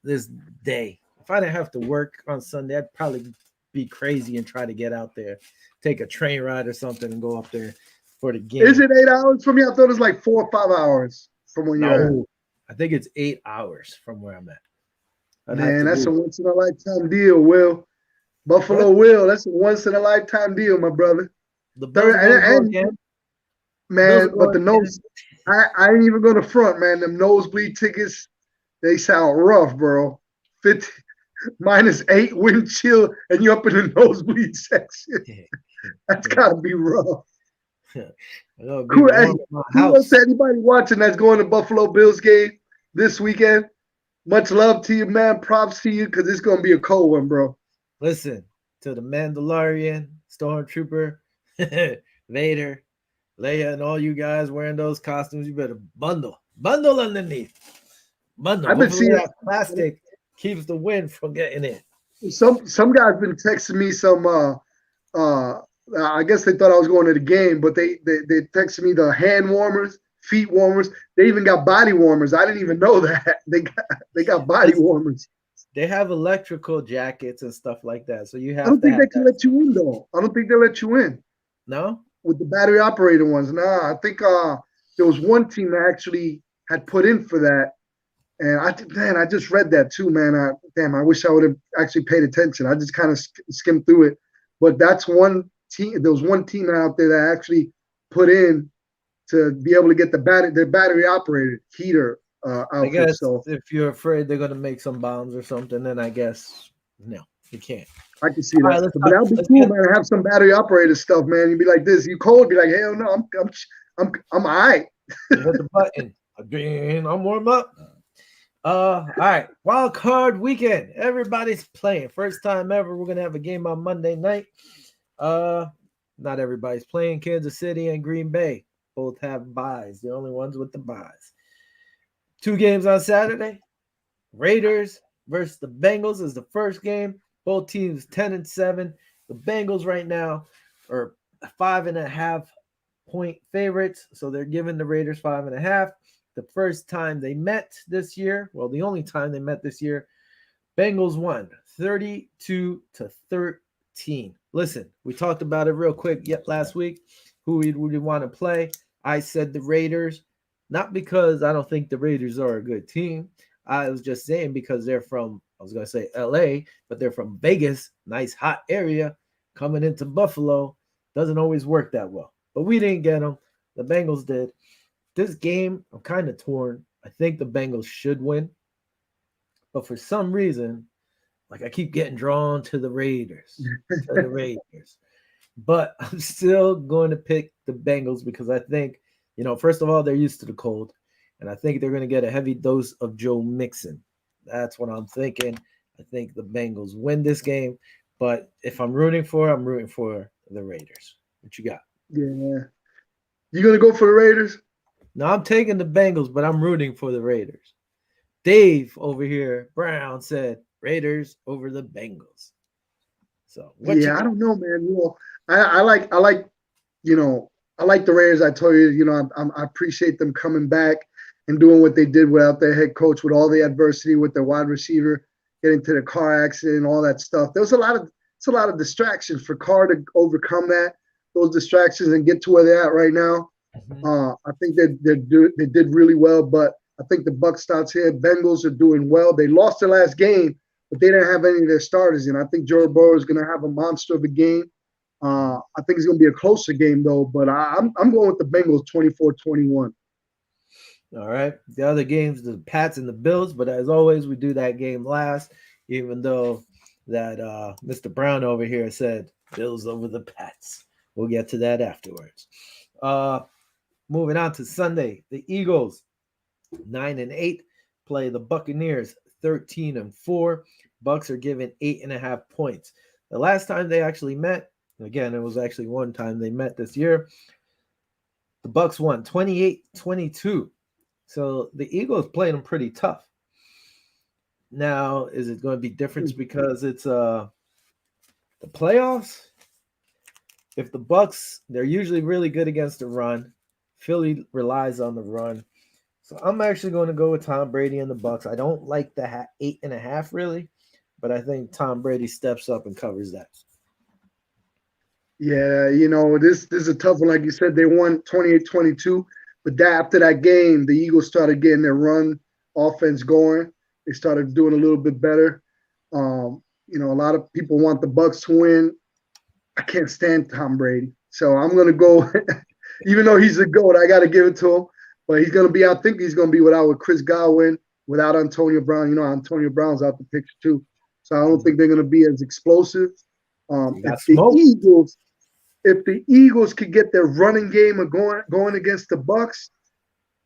this day. If I didn't have to work on Sunday, I'd probably be crazy and try to get out there, take a train ride or something and go up there. for the game. Is it 8 hours from me? I thought it was like 4 or 5 hours from where you're at. No, I think it's 8 hours from where I'm at. Man, that's a once in a lifetime deal, Will. Buffalo Will, that's a once in a lifetime deal, my brother. The Bills are gonna go again. Man, but the nose, I ain't even gonna front, man. Them nosebleed tickets, they sound rough, bro. 50 -8 wind chill, and you're up in the nosebleed section. That's gotta be rough. Kudos to anybody watching that's going to Buffalo Bills game this weekend. Much love to you, man. Props to you, because it's gonna be a cold one, bro. Listen to the Mandalorian, Stormtrooper, Vader, Leia, and all you guys wearing those costumes. You better bundle underneath. Bundle. I've been seeing that plastic keeps the wind from getting in. Some guys been texting me some. I guess they thought I was going to the game, but they texted me the hand warmers, feet warmers. They even got body warmers. I didn't even know that they got body warmers. They have electrical jackets and stuff like that. So you have. I don't think they can let you in though. I don't think they let you in. No. With the battery operated ones. Nah, I think there was one team that actually had put in for that. And I just read that too, man. I wish I would have actually paid attention. I just kind of skimmed through it. But that's one team. There was one team out there that actually put in to be able to get their battery operated heater outfit. I guess so if you're afraid they're gonna make some bombs or something, then I guess no, you can't. I can see that. Right, but that would be cool, man. To have some battery operated stuff, man. You'd be like this. You cold? Be like, hell no, I'm all right. Hit the button. I'm warm up. All right. Wild card weekend. Everybody's playing. First time ever. We're gonna have a game on Monday night. Not everybody's playing. Kansas City and Green Bay both have buys. The only ones with the buys. 2 games on Saturday. Raiders versus the Bengals is the first game. Both teams 10-7. The Bengals right now are 5.5 point favorites, so they're giving the Raiders 5.5. The first time they met this year, well, the only time they met this year, Bengals won 32-13. Listen, we talked about it real quick last week. Who we want to play? I said the Raiders, not because I don't think the Raiders are a good team. I was just saying because they're from, I was going to say LA, but they're from Vegas, nice hot area. Coming into Buffalo doesn't always work that well. But we didn't get them. The Bengals did. This game, I'm kind of torn. I think the Bengals should win. But for some reason, like I keep getting drawn to the Raiders. But I'm still going to pick the Bengals because I think, first of all, they're used to the cold. And I think they're going to get a heavy dose of Joe Mixon. That's what I'm thinking. I think the Bengals win this game. But if I'm rooting for the Raiders. What you got? Yeah. You going to go for the Raiders? No, I'm taking the Bengals, but I'm rooting for the Raiders. Dave over here, Brown, said Raiders over the Bengals. So I don't know, man. I like the Raiders. I told you, I appreciate them coming back and doing what they did without their head coach, with all the adversity, with their wide receiver getting to the car accident, all that stuff. There was a lot of distractions for Carr to overcome those distractions and get to where they're at right now. I think they did really well, but I think the buck stops here. Bengals are doing well. They lost their last game, but they didn't have any of their starters in. I think Joe Burrow is going to have a monster of a game. I think it's going to be a closer game, though, but I'm going with the Bengals 24-21. All right. The other games, the Pats and the Bills, but as always, we do that game last, even though that Mr. Brown over here said Bills over the Pats. We'll get to that afterwards. Moving on to Sunday, the Eagles 9-8 play the Buccaneers 13-4. Bucks are given 8.5 points. The last time they actually met, again, it was actually one time they met this year. The Bucks won 28-22. So the Eagles played them pretty tough. Now, is it going to be different because it's the playoffs? If the Bucks, they're usually really good against the run. Philly relies on the run. So I'm actually going to go with Tom Brady and the Bucks. I don't like the 8.5 really, but I think Tom Brady steps up and covers that. Yeah, this is a tough one. Like you said, they won 28-22, but after that game, the Eagles started getting their run offense going. They started doing a little bit better. A lot of people want the Bucks to win. I can't stand Tom Brady, so I'm gonna go. Even though he's a goat, I got to give it to him. But he's gonna be. I think he's gonna be without Chris Godwin, without Antonio Brown. Antonio Brown's out the picture too, so I don't think they're gonna be as explosive. You got If the smoke. Eagles could get their running game going against the Bucks,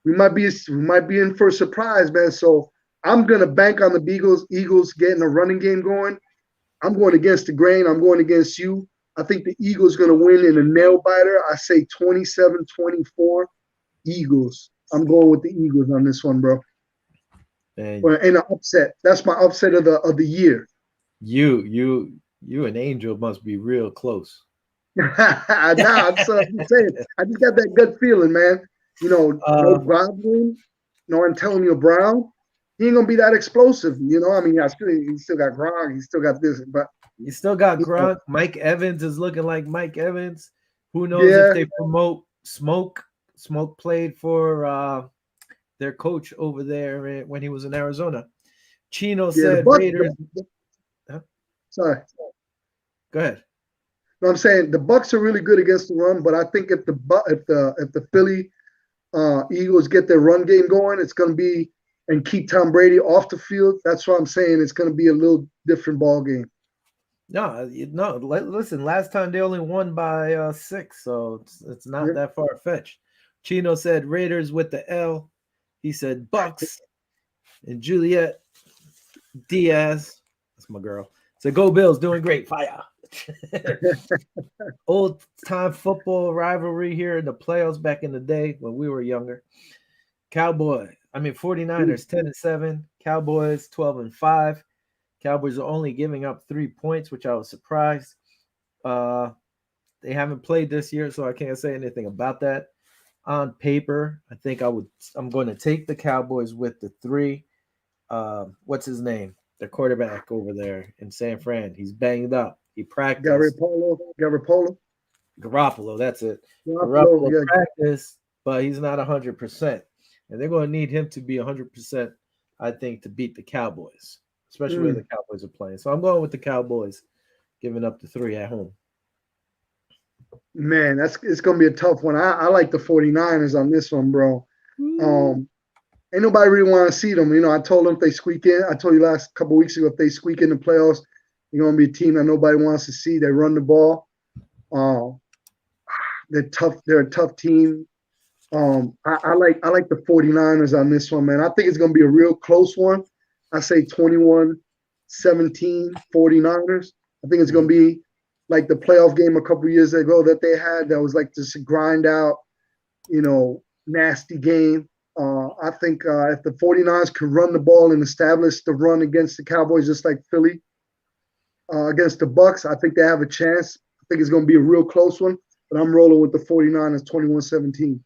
we might be in for a surprise, man. So I'm gonna bank on the Eagles getting a running game going. I'm going against the grain. I'm going against you. I think the Eagles going to win in a nail biter. I say 27-24 Eagles. I'm going with the Eagles on this one, bro. And In an upset. That's my upset of the year. you and Angel must be real close. I'm saying. I just got that gut feeling, man. No Uh, Godwin, no Antonio Brown. He ain't gonna be that explosive. I mean, he still got Gronk. He still got this, but you still got you know, Gronk. Mike Evans is looking like Mike Evans. Who knows if yeah, they promote Smoke? Smoke played for their coach over there when he was in Arizona. Chino yeah. The said Bucks. Raiders. Huh? Sorry. Go ahead. No, I'm saying the Bucks are really good against the run, but I think if the Philly Eagles get their run game going, it's going to be and keep Tom Brady off the field. That's what I'm saying. It's going to be a little different ball game. No. Listen, last time they only won by 6, so it's not Yeah. that far fetched. Chino said Raiders with the L. He said Bucks and Juliet Diaz. That's my girl. So go Bills, doing great. Fire. Old time football rivalry here in the playoffs back in the day when we were younger. 49ers 10-7, Cowboys 12-5. Cowboys are only giving up 3 points, which I was surprised. They haven't played this year, so I can't say anything about that. On paper, I think I'm going to take the Cowboys with the 3. What's his name? Their quarterback over there in San Fran. He's banged up. He practiced. Garoppolo. Garoppolo, that's it. Garoppolo, Garoppolo yeah. practiced, but he's not 100%. And they're going to need him to be 100%, I think, to beat the Cowboys, especially where the Cowboys are playing. So I'm going with the Cowboys, giving up the 3 at home. Man, it's gonna be a tough one. I like the 49ers on this one, bro. Ain't nobody really want to see them. I told them if they squeak in, I told you last couple of weeks ago, if they squeak in the playoffs, they're gonna be a team that nobody wants to see. They run the ball. They're tough. They're a tough team. I like the 49ers on this one, man. I think it's gonna be a real close one. I say 21-17 49ers. I think it's gonna be like the playoff game a couple years ago that they had that was like this grind out, nasty game. I think if the 49ers could run the ball and establish the run against the Cowboys just like Philly against the Bucks, I think they have a chance. I think it's going to be a real close one, but I'm rolling with the 49ers 21-17.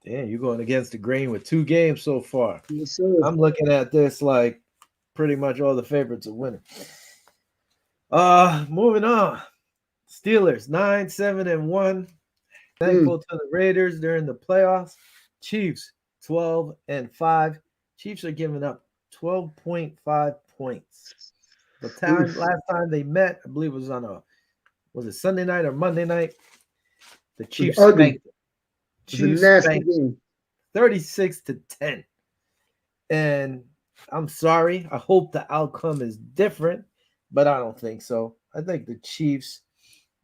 Damn, you're going against the grain with 2 games so far. Yes, sir. I'm looking at this like pretty much all the favorites are winning. Moving on. Steelers 9-7-1. Thankful to the Raiders during the playoffs. Chiefs 12-5. Chiefs are giving up 12.5 points. Last time they met, I believe it was it Sunday night or Monday night? The Chiefs spanked them. Chiefs nasty game. 36-10. And I'm sorry. I hope the outcome is different, but I don't think so. I think the Chiefs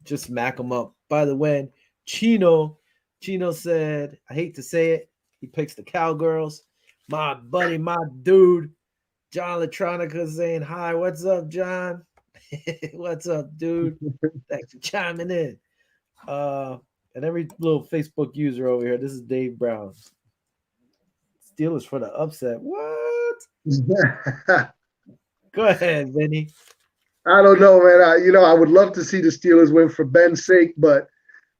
just smack them up. By the way, Chino said, I hate to say it, he picks the Cowgirls. My buddy, my dude, John Latronica saying hi. What's up, John? What's up, dude? Thanks for chiming in. And every little Facebook user over here, this is Dave Brown. Steelers for the upset. What? Go ahead, Vinny. I don't know, man. I would love to see the Steelers win for Ben's sake, but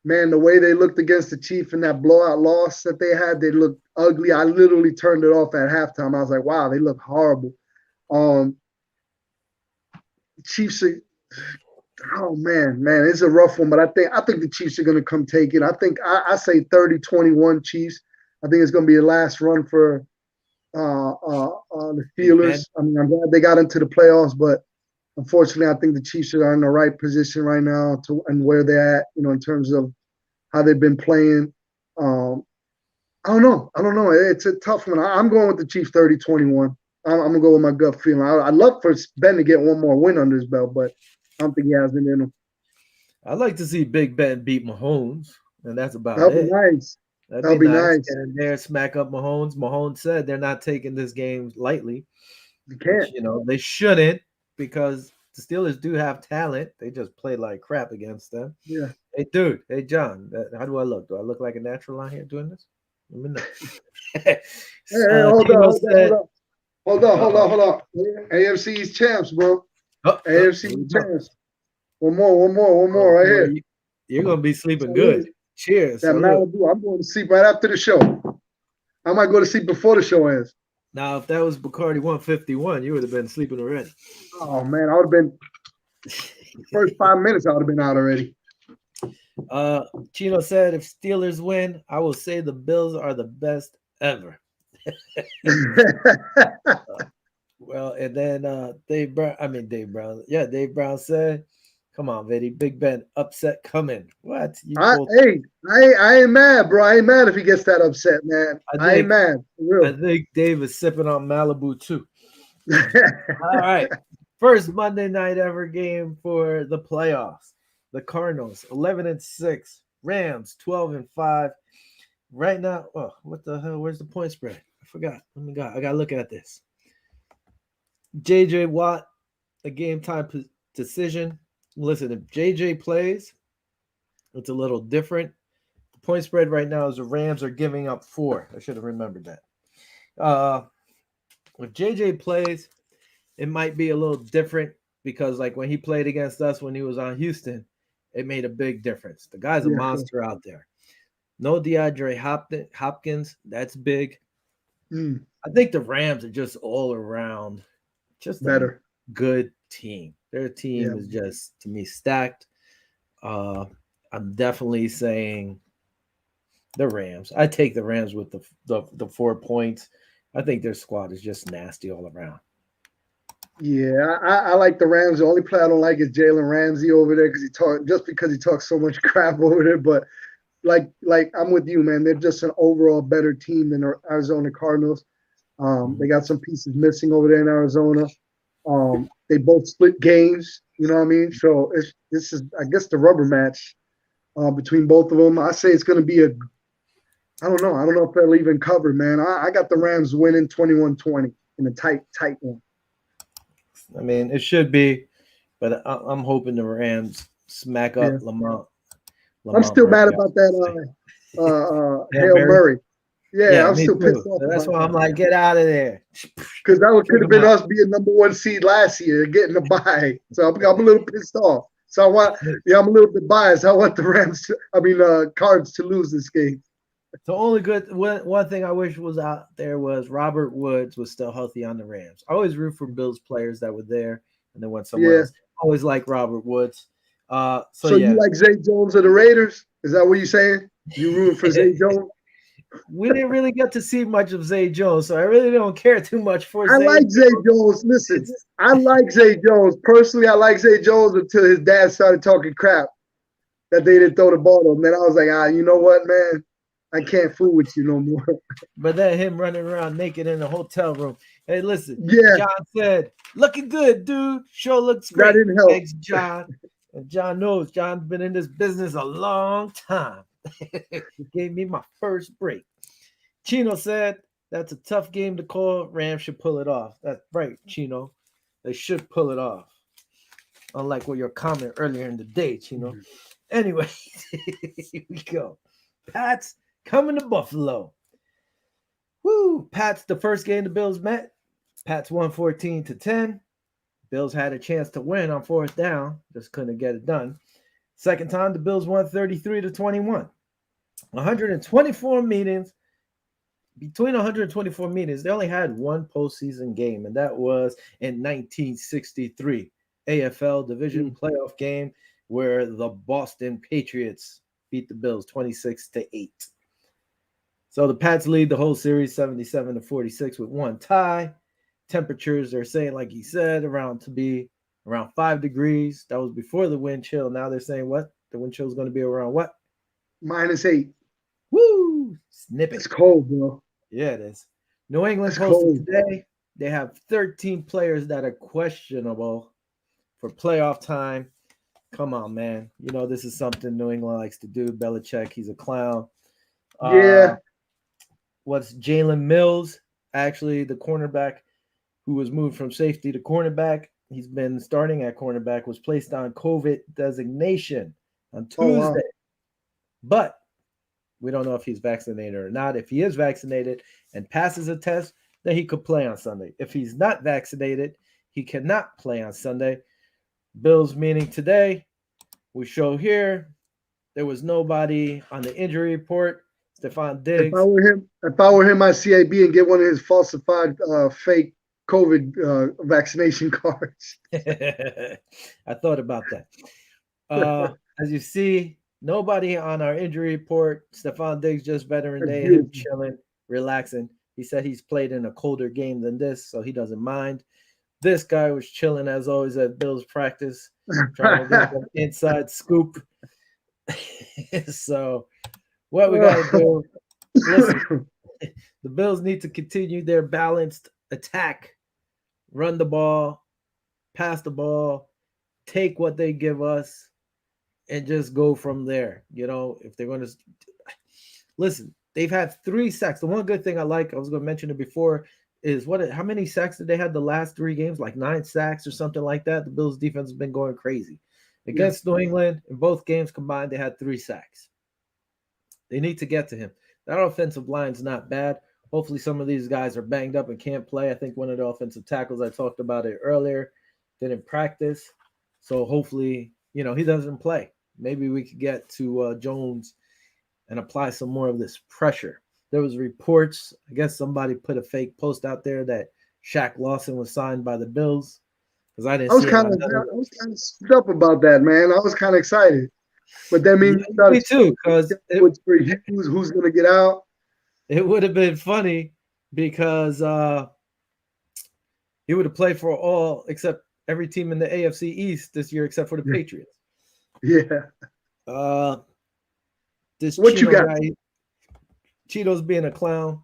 man, the way they looked against the Chiefs in that blowout loss that they had, they looked ugly. I literally turned it off at halftime. I was like, wow, they look horrible. Chiefs, Oh man, it's a rough one, but I think the Chiefs are gonna come take it. I say 30-21 Chiefs. I think it's gonna be a last run for the Big Ben. Steelers. I mean, I'm glad they got into the playoffs, but unfortunately, I think the Chiefs are in the right position right now to and where they're at, in terms of how they've been playing. Um, I don't know. I don't know. It's a tough one. I'm going with the Chiefs 30-21. I'm going to go with my gut feeling. I'd love for Ben to get one more win under his belt, but I don't think he has it in him. I'd like to see Big Ben beat Mahomes, and that's about That'll be it. nice. That'd be That'll be nice. nice. Get in there, smack up Mahomes. Mahomes said they're not taking this game lightly, You which can't. they shouldn't because the Steelers do have talent. They just play like crap against them. Yeah. Hey, dude. Hey, John. How do I look? Do I look like a natural out here doing this? Let me know. Hey, hold Tino on, said, hold on, hold uh-oh. on, hold on. AFC's champs, bro. Here AFC we go. champs. One more right Boy, here. you're going to be sleeping Salute. good. Cheers. That Salute. Malibu. I'm going to sleep right after the show. I might go to sleep before the show ends. Now, if that was Bacardi 151, you would have been sleeping already. Oh man, I would have been first 5 minutes. I would have been out already. Chino said, if Steelers win, I will say the Bills are the best ever. Well, and then Dave Brown. Yeah, Dave Brown said, come on, Vinny, Big Ben upset coming. What? I ain't mad, bro. I ain't mad if he gets that upset, man. I ain't mad. For I real. think Dave is sipping on Malibu too. All right. First Monday night ever game for the playoffs. The Cardinals 11-6, Rams 12-5. Right now, what the hell? Where's the point spread? I forgot. I gotta look at this. JJ Watt, a game time decision. Listen, if JJ plays, it's a little different. The point spread right now is the Rams are giving up 4. I should have remembered that. If JJ plays, it might be a little different because, like, when he played against us when he was on Houston, it made a big difference. The guy's a monster out there. No DeAndre Hopkins, that's big. I think the Rams are just all around just better. A good team. Their team is just, to me, stacked. I'm definitely saying the Rams. I take the Rams with the 4 points. I think their squad is just nasty all around. Yeah, I like the Rams. The only player I don't like is Jalen Ramsey over there because he talks so much crap over there. But like I'm with you, man. They're just an overall better team than the Arizona Cardinals. They got some pieces missing over there in Arizona. They both split games. You know what I mean? So this is, I guess, the rubber match between both of them. I say it's going to be I don't know. I don't know if they'll even cover, man. I got the Rams winning 21-20 in a tight one. I mean, it should be, but I'm hoping the Rams smack up Lamont. I'm still mad about that Hail Murray. Yeah, I'm still pissed off. That's why I'm like, get out of there. Because that could have been us being number 1 seed last year, getting a bye. So I'm a little pissed off. So I'm a little bit biased. I want the Cards to lose this game. The only good one thing I wish was out there was Robert Woods was still healthy on the Rams. I always root for Bills players that were there and then went somewhere else. I always like Robert Woods. So you like Zay Jones of the Raiders? Is that what you're saying? You rooting for Zay Jones? We didn't really get to see much of Zay Jones, so I really don't care too much for Zay Jones. Listen, I like Zay Jones. Personally, I like Zay Jones until his dad started talking crap that they didn't throw the ball to him. Then I was like, you know what, man? I can't fool with you no more. But then him running around naked in the hotel room. Hey, listen. Yeah. John said, looking good, dude. Sure looks great. That didn't help. Thanks, John. And John knows John's been in this business a long time. He gave me my first break. Chino said, that's a tough game to call. Rams should pull it off. That's right, Chino. They should pull it off. Unlike what your comment earlier in the day, Chino. Anyway, here we go. Pats coming to Buffalo. Woo! Pats, the first game the Bills met. Pats won 14-10. Bills had a chance to win on 4th down. Just couldn't get it done. Second time, the Bills won 33-21. 124 meetings. Between 124 meetings, they only had one postseason game, and that was in 1963 AFL division playoff game where the Boston Patriots beat the Bills 26-8. So the Pats lead the whole series 77-46 with one tie. Temperatures, they're saying, like he said, around 5 degrees. That was before the wind chill. Now they're saying what? The wind chill is going to be around what? -8. Woo! Snip it. It's cold, bro. Yeah, it is. New England It's posted cold. today. They have 13 players that are questionable for playoff time. Come on, man. You know, this is something New England likes to do. Belichick, he's a clown. Yeah. What's Jalen Mills, actually the cornerback who was moved from safety to cornerback. He's been starting at cornerback, was placed on COVID designation on Tuesday. Oh, wow. But we don't know if he's vaccinated or not. If he is vaccinated and passes a test, then he could play on Sunday. If he's not vaccinated, he cannot play on Sunday. Bills meeting today. We show here there was nobody on the injury report. Stephon Diggs. If I were him, I'd CAB and get one of his falsified fake COVID vaccination cards. I thought about that. As you see, nobody on our injury report. Stephon Diggs, just veteran day, him chilling, relaxing. He said he's played in a colder game than this, so he doesn't mind. This guy was chilling, as always, at Bills practice, trying to get an inside scoop. So what we got to do, listen, the Bills need to continue their balanced attack, run the ball, pass the ball, take what they give us, and just go from there. You know, if they're going to listen, they've had 3 sacks. The one good thing I like, I was going to mention it before, is how many sacks did they have the last 3 games? Like 9 sacks or something like that. The Bills defense has been going crazy. Against New England, in both games combined, they had 3 sacks. They need to get to him. That offensive line's not bad. Hopefully some of these guys are banged up and can't play. I think one of the offensive tackles, I talked about it earlier, didn't practice. So hopefully, you know, he doesn't play. Maybe we could get to Jones and apply some more of this pressure. There was reports, I guess somebody put a fake post out there that Shaq Lawson was signed by the Bills. Because I didn't see it. I was kind of screwed up about that, man. I was kind of excited. But that means me too, because who's going to get out? It would have been funny because he would have played for every team in the AFC East this year except for the Patriots. Yeah. This what Cheeto you got? Guy, Cheeto's being a clown.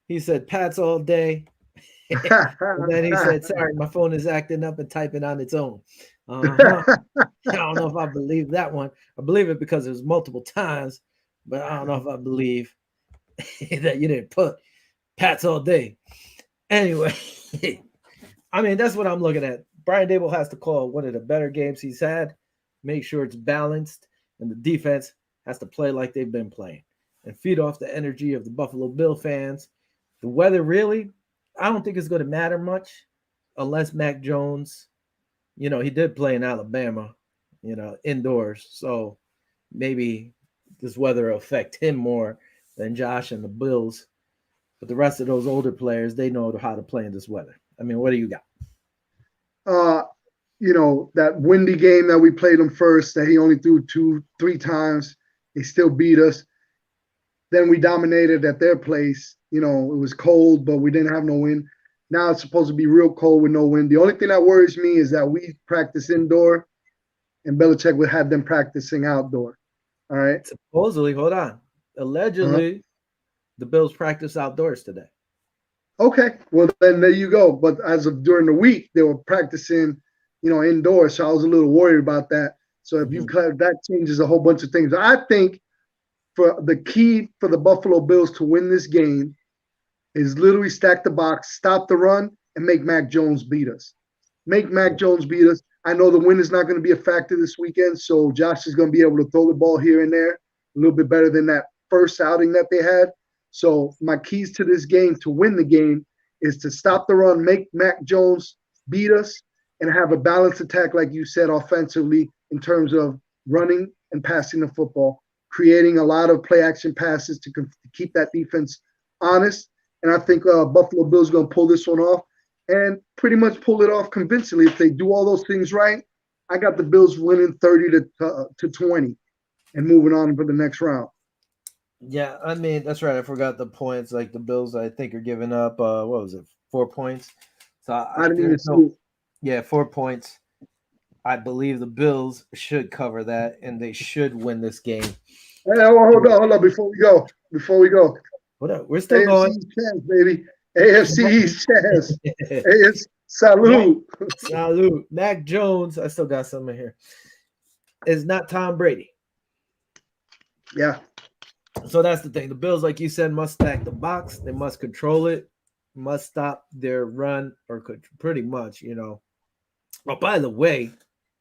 He said Pats all day. And then he said, sorry, my phone is acting up and typing on its own. I don't know if I believe that one. I believe it because it was multiple times, but I don't know if I believe that you didn't put Pats all day. Anyway, I mean, that's what I'm looking at. Brian Dable has to call one of the better games he's had, make sure it's balanced, and the defense has to play like they've been playing and feed off the energy of the Buffalo Bill fans. The weather, really, I don't think it's going to matter much unless Mac Jones, you know, he did play in Alabama, you know, indoors. So maybe this weather will affect him more than Josh and the Bills. But the rest of those older players, they know how to play in this weather. I mean, what do you got? You know, that windy game that we played them first, that he only threw 2-3 times. They still beat us. Then we dominated at their place. You know, it was cold, but we didn't have no wind. Now it's supposed to be real cold with no wind. The only thing that worries me is that we practice indoor and Belichick would have them practicing outdoor. All right. Supposedly, hold on. Allegedly, the Bills practice outdoors today. Okay. Well, then there you go. But as of during the week, they were practicing, you know, indoors. So I was a little worried about that. So if that changes a whole bunch of things. I think for the key for the Buffalo Bills to win this game is literally stack the box, stop the run, and make Mac Jones beat us. Make Mac Jones beat us. I know the wind is not going to be a factor this weekend, so Josh is going to be able to throw the ball here and there a little bit better than that first outing that they had. So my keys to this game to win the game is to stop the run, make Mac Jones beat us, and have a balanced attack, like you said, offensively in terms of running and passing the football, creating a lot of play action passes to keep that defense honest. And I think Buffalo Bills are going to pull this one off. and pretty much pull it off convincingly. If they do all those things right, I got the Bills winning 30 to 20 and moving on for the next round. Yeah, I mean that's right. I forgot the points. Like the Bills, I think are giving up. What was it? 4 points. So I didn't even there's see no. it. Yeah, 4 points. I believe the Bills should cover that, and they should win this game. Hey, hold on. Before we go, What up? We're still AFC going. East chance, baby. AFC East chance. AFC salute. Salute. Mac Jones. I still got some in here. Is not Tom Brady. Yeah. So that's the thing. The Bills, like you said, must stack the box. They must control it. Must stop their run, or could pretty much, Oh, by the way,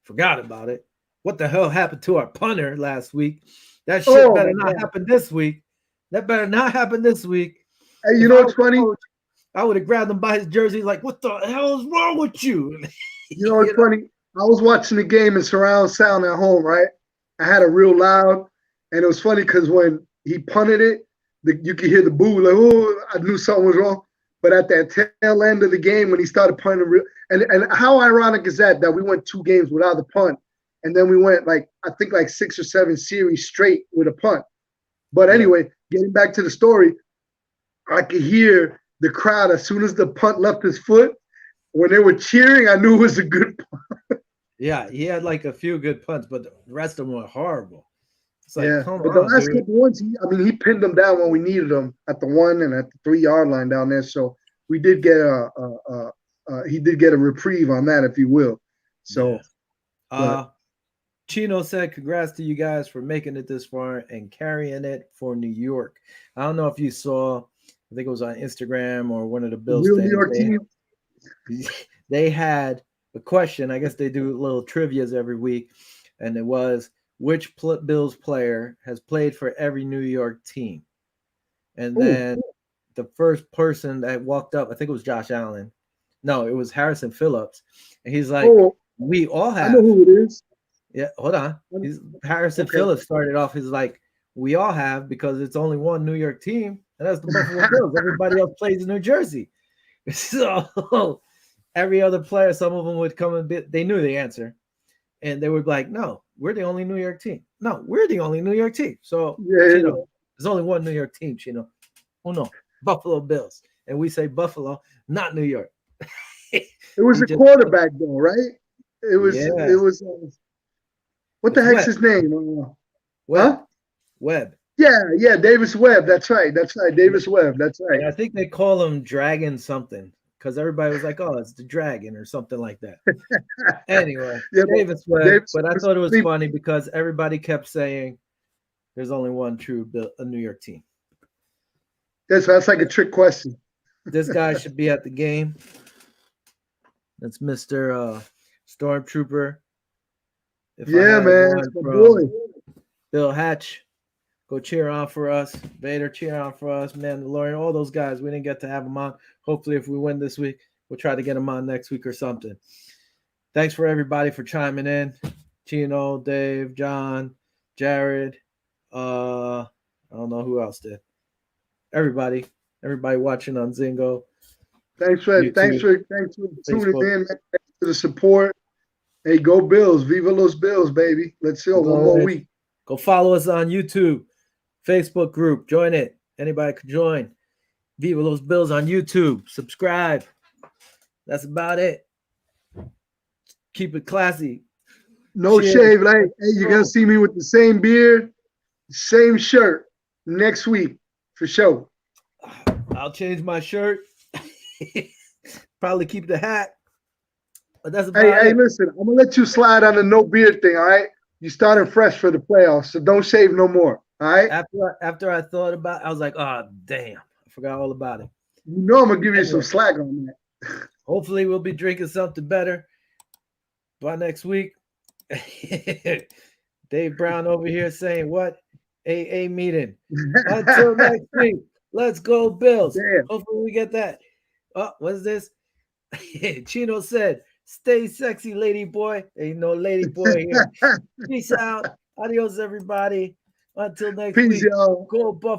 forgot about it. What the hell happened to our punter last week? That shit better not happen this week. That better not happen this week. Hey, you know what's funny? Coach, I would have grabbed him by his jersey, like, what the hell is wrong with you? You know what's funny? I was watching the game in surround sound at home, right? I had it real loud, and it was funny because when he punted it, you could hear the boo, like, oh, I knew something was wrong. But at that tail end of the game, when he started punting, and how ironic is that we went 2 games without the punt, and then we went I think 6 or 7 series straight with a punt. But anyway, getting back to the story, I could hear the crowd as soon as the punt left his foot. When they were cheering, I knew it was a good punt. Yeah, he had like a few good punts, but the rest of them were horrible. It's like, come but on, the last dude. couple ones, he pinned them down when we needed them at the 1 and at the 3-yard line down there. So we did get he did get a reprieve on that, if you will. So, Chino said, congrats to you guys for making it this far and carrying it for New York. I don't know if you saw, I think it was on Instagram or one of the Bills real things. New York team. They had a question. I guess they do little trivias every week, and it was, which Bills player has played for every New York team? And then the first person that walked up, I think it was Josh Allen. No, it was Harrison Phillips. And he's like, we all have. I know who it is. Yeah, hold on. Harrison Phillips started off. He's like, we all have, because it's only one New York team, and that's the Buffalo Bills. Everybody else plays in New Jersey. So every other player, some of them would come and they knew the answer, and they would be like, no, we're the only New York team. No, we're the only New York team. So, there's only one New York team, Chino. Oh, no, Buffalo Bills. And we say Buffalo, not New York. It was a quarterback, though, right? It was. What the heck's his name? Webb. Yeah, Davis Webb. That's right. Davis Webb. That's right. And I think they call him Dragon something, because everybody was like, oh, it's the Dragon or something like that. Anyway, Davis Webb. But I thought it was funny because everybody kept saying there's only one true New York team. That's like a trick question. This guy should be at the game. That's Mr. Stormtrooper. Man, it's my boy. Bill Hatch, go cheer on for us. Vader, cheer on for us. Mandalorian, all those guys. We didn't get to have them on. Hopefully, if we win this week, we'll try to get them on next week or something. Thanks for everybody for chiming in. Chino, Dave, John, Jared. I don't know who else did. Everybody watching on Zingo. Thanks for tuning in. Thanks for the support. Hey, go Bills. Viva los Bills, baby. Let's go. One more week. Go follow us on YouTube, Facebook group. Join it. Anybody can join. Viva los Bills on YouTube. Subscribe. That's about it. Keep it classy. No shave. Hey, you're going to see me with the same beard, same shirt next week for sure. I'll change my shirt. Probably keep the hat. But that's about it. Hey, listen, I'm going to let you slide on the no beard thing, all right? You started fresh for the playoffs, so don't shave no more, all right? After I thought about it, I was like, oh, damn. I forgot all about it. You know I'm going to give you some slack on that. Hopefully we'll be drinking something better by next week. Dave Brown over here saying, what? AA meeting. Until next week, let's go Bills. Damn. Hopefully we get that. Oh, what's this? Chino said, stay sexy, lady boy. Ain't no lady boy here. Peace out. Adios, everybody. Until next week. Peace, y'all. Go Buffalo.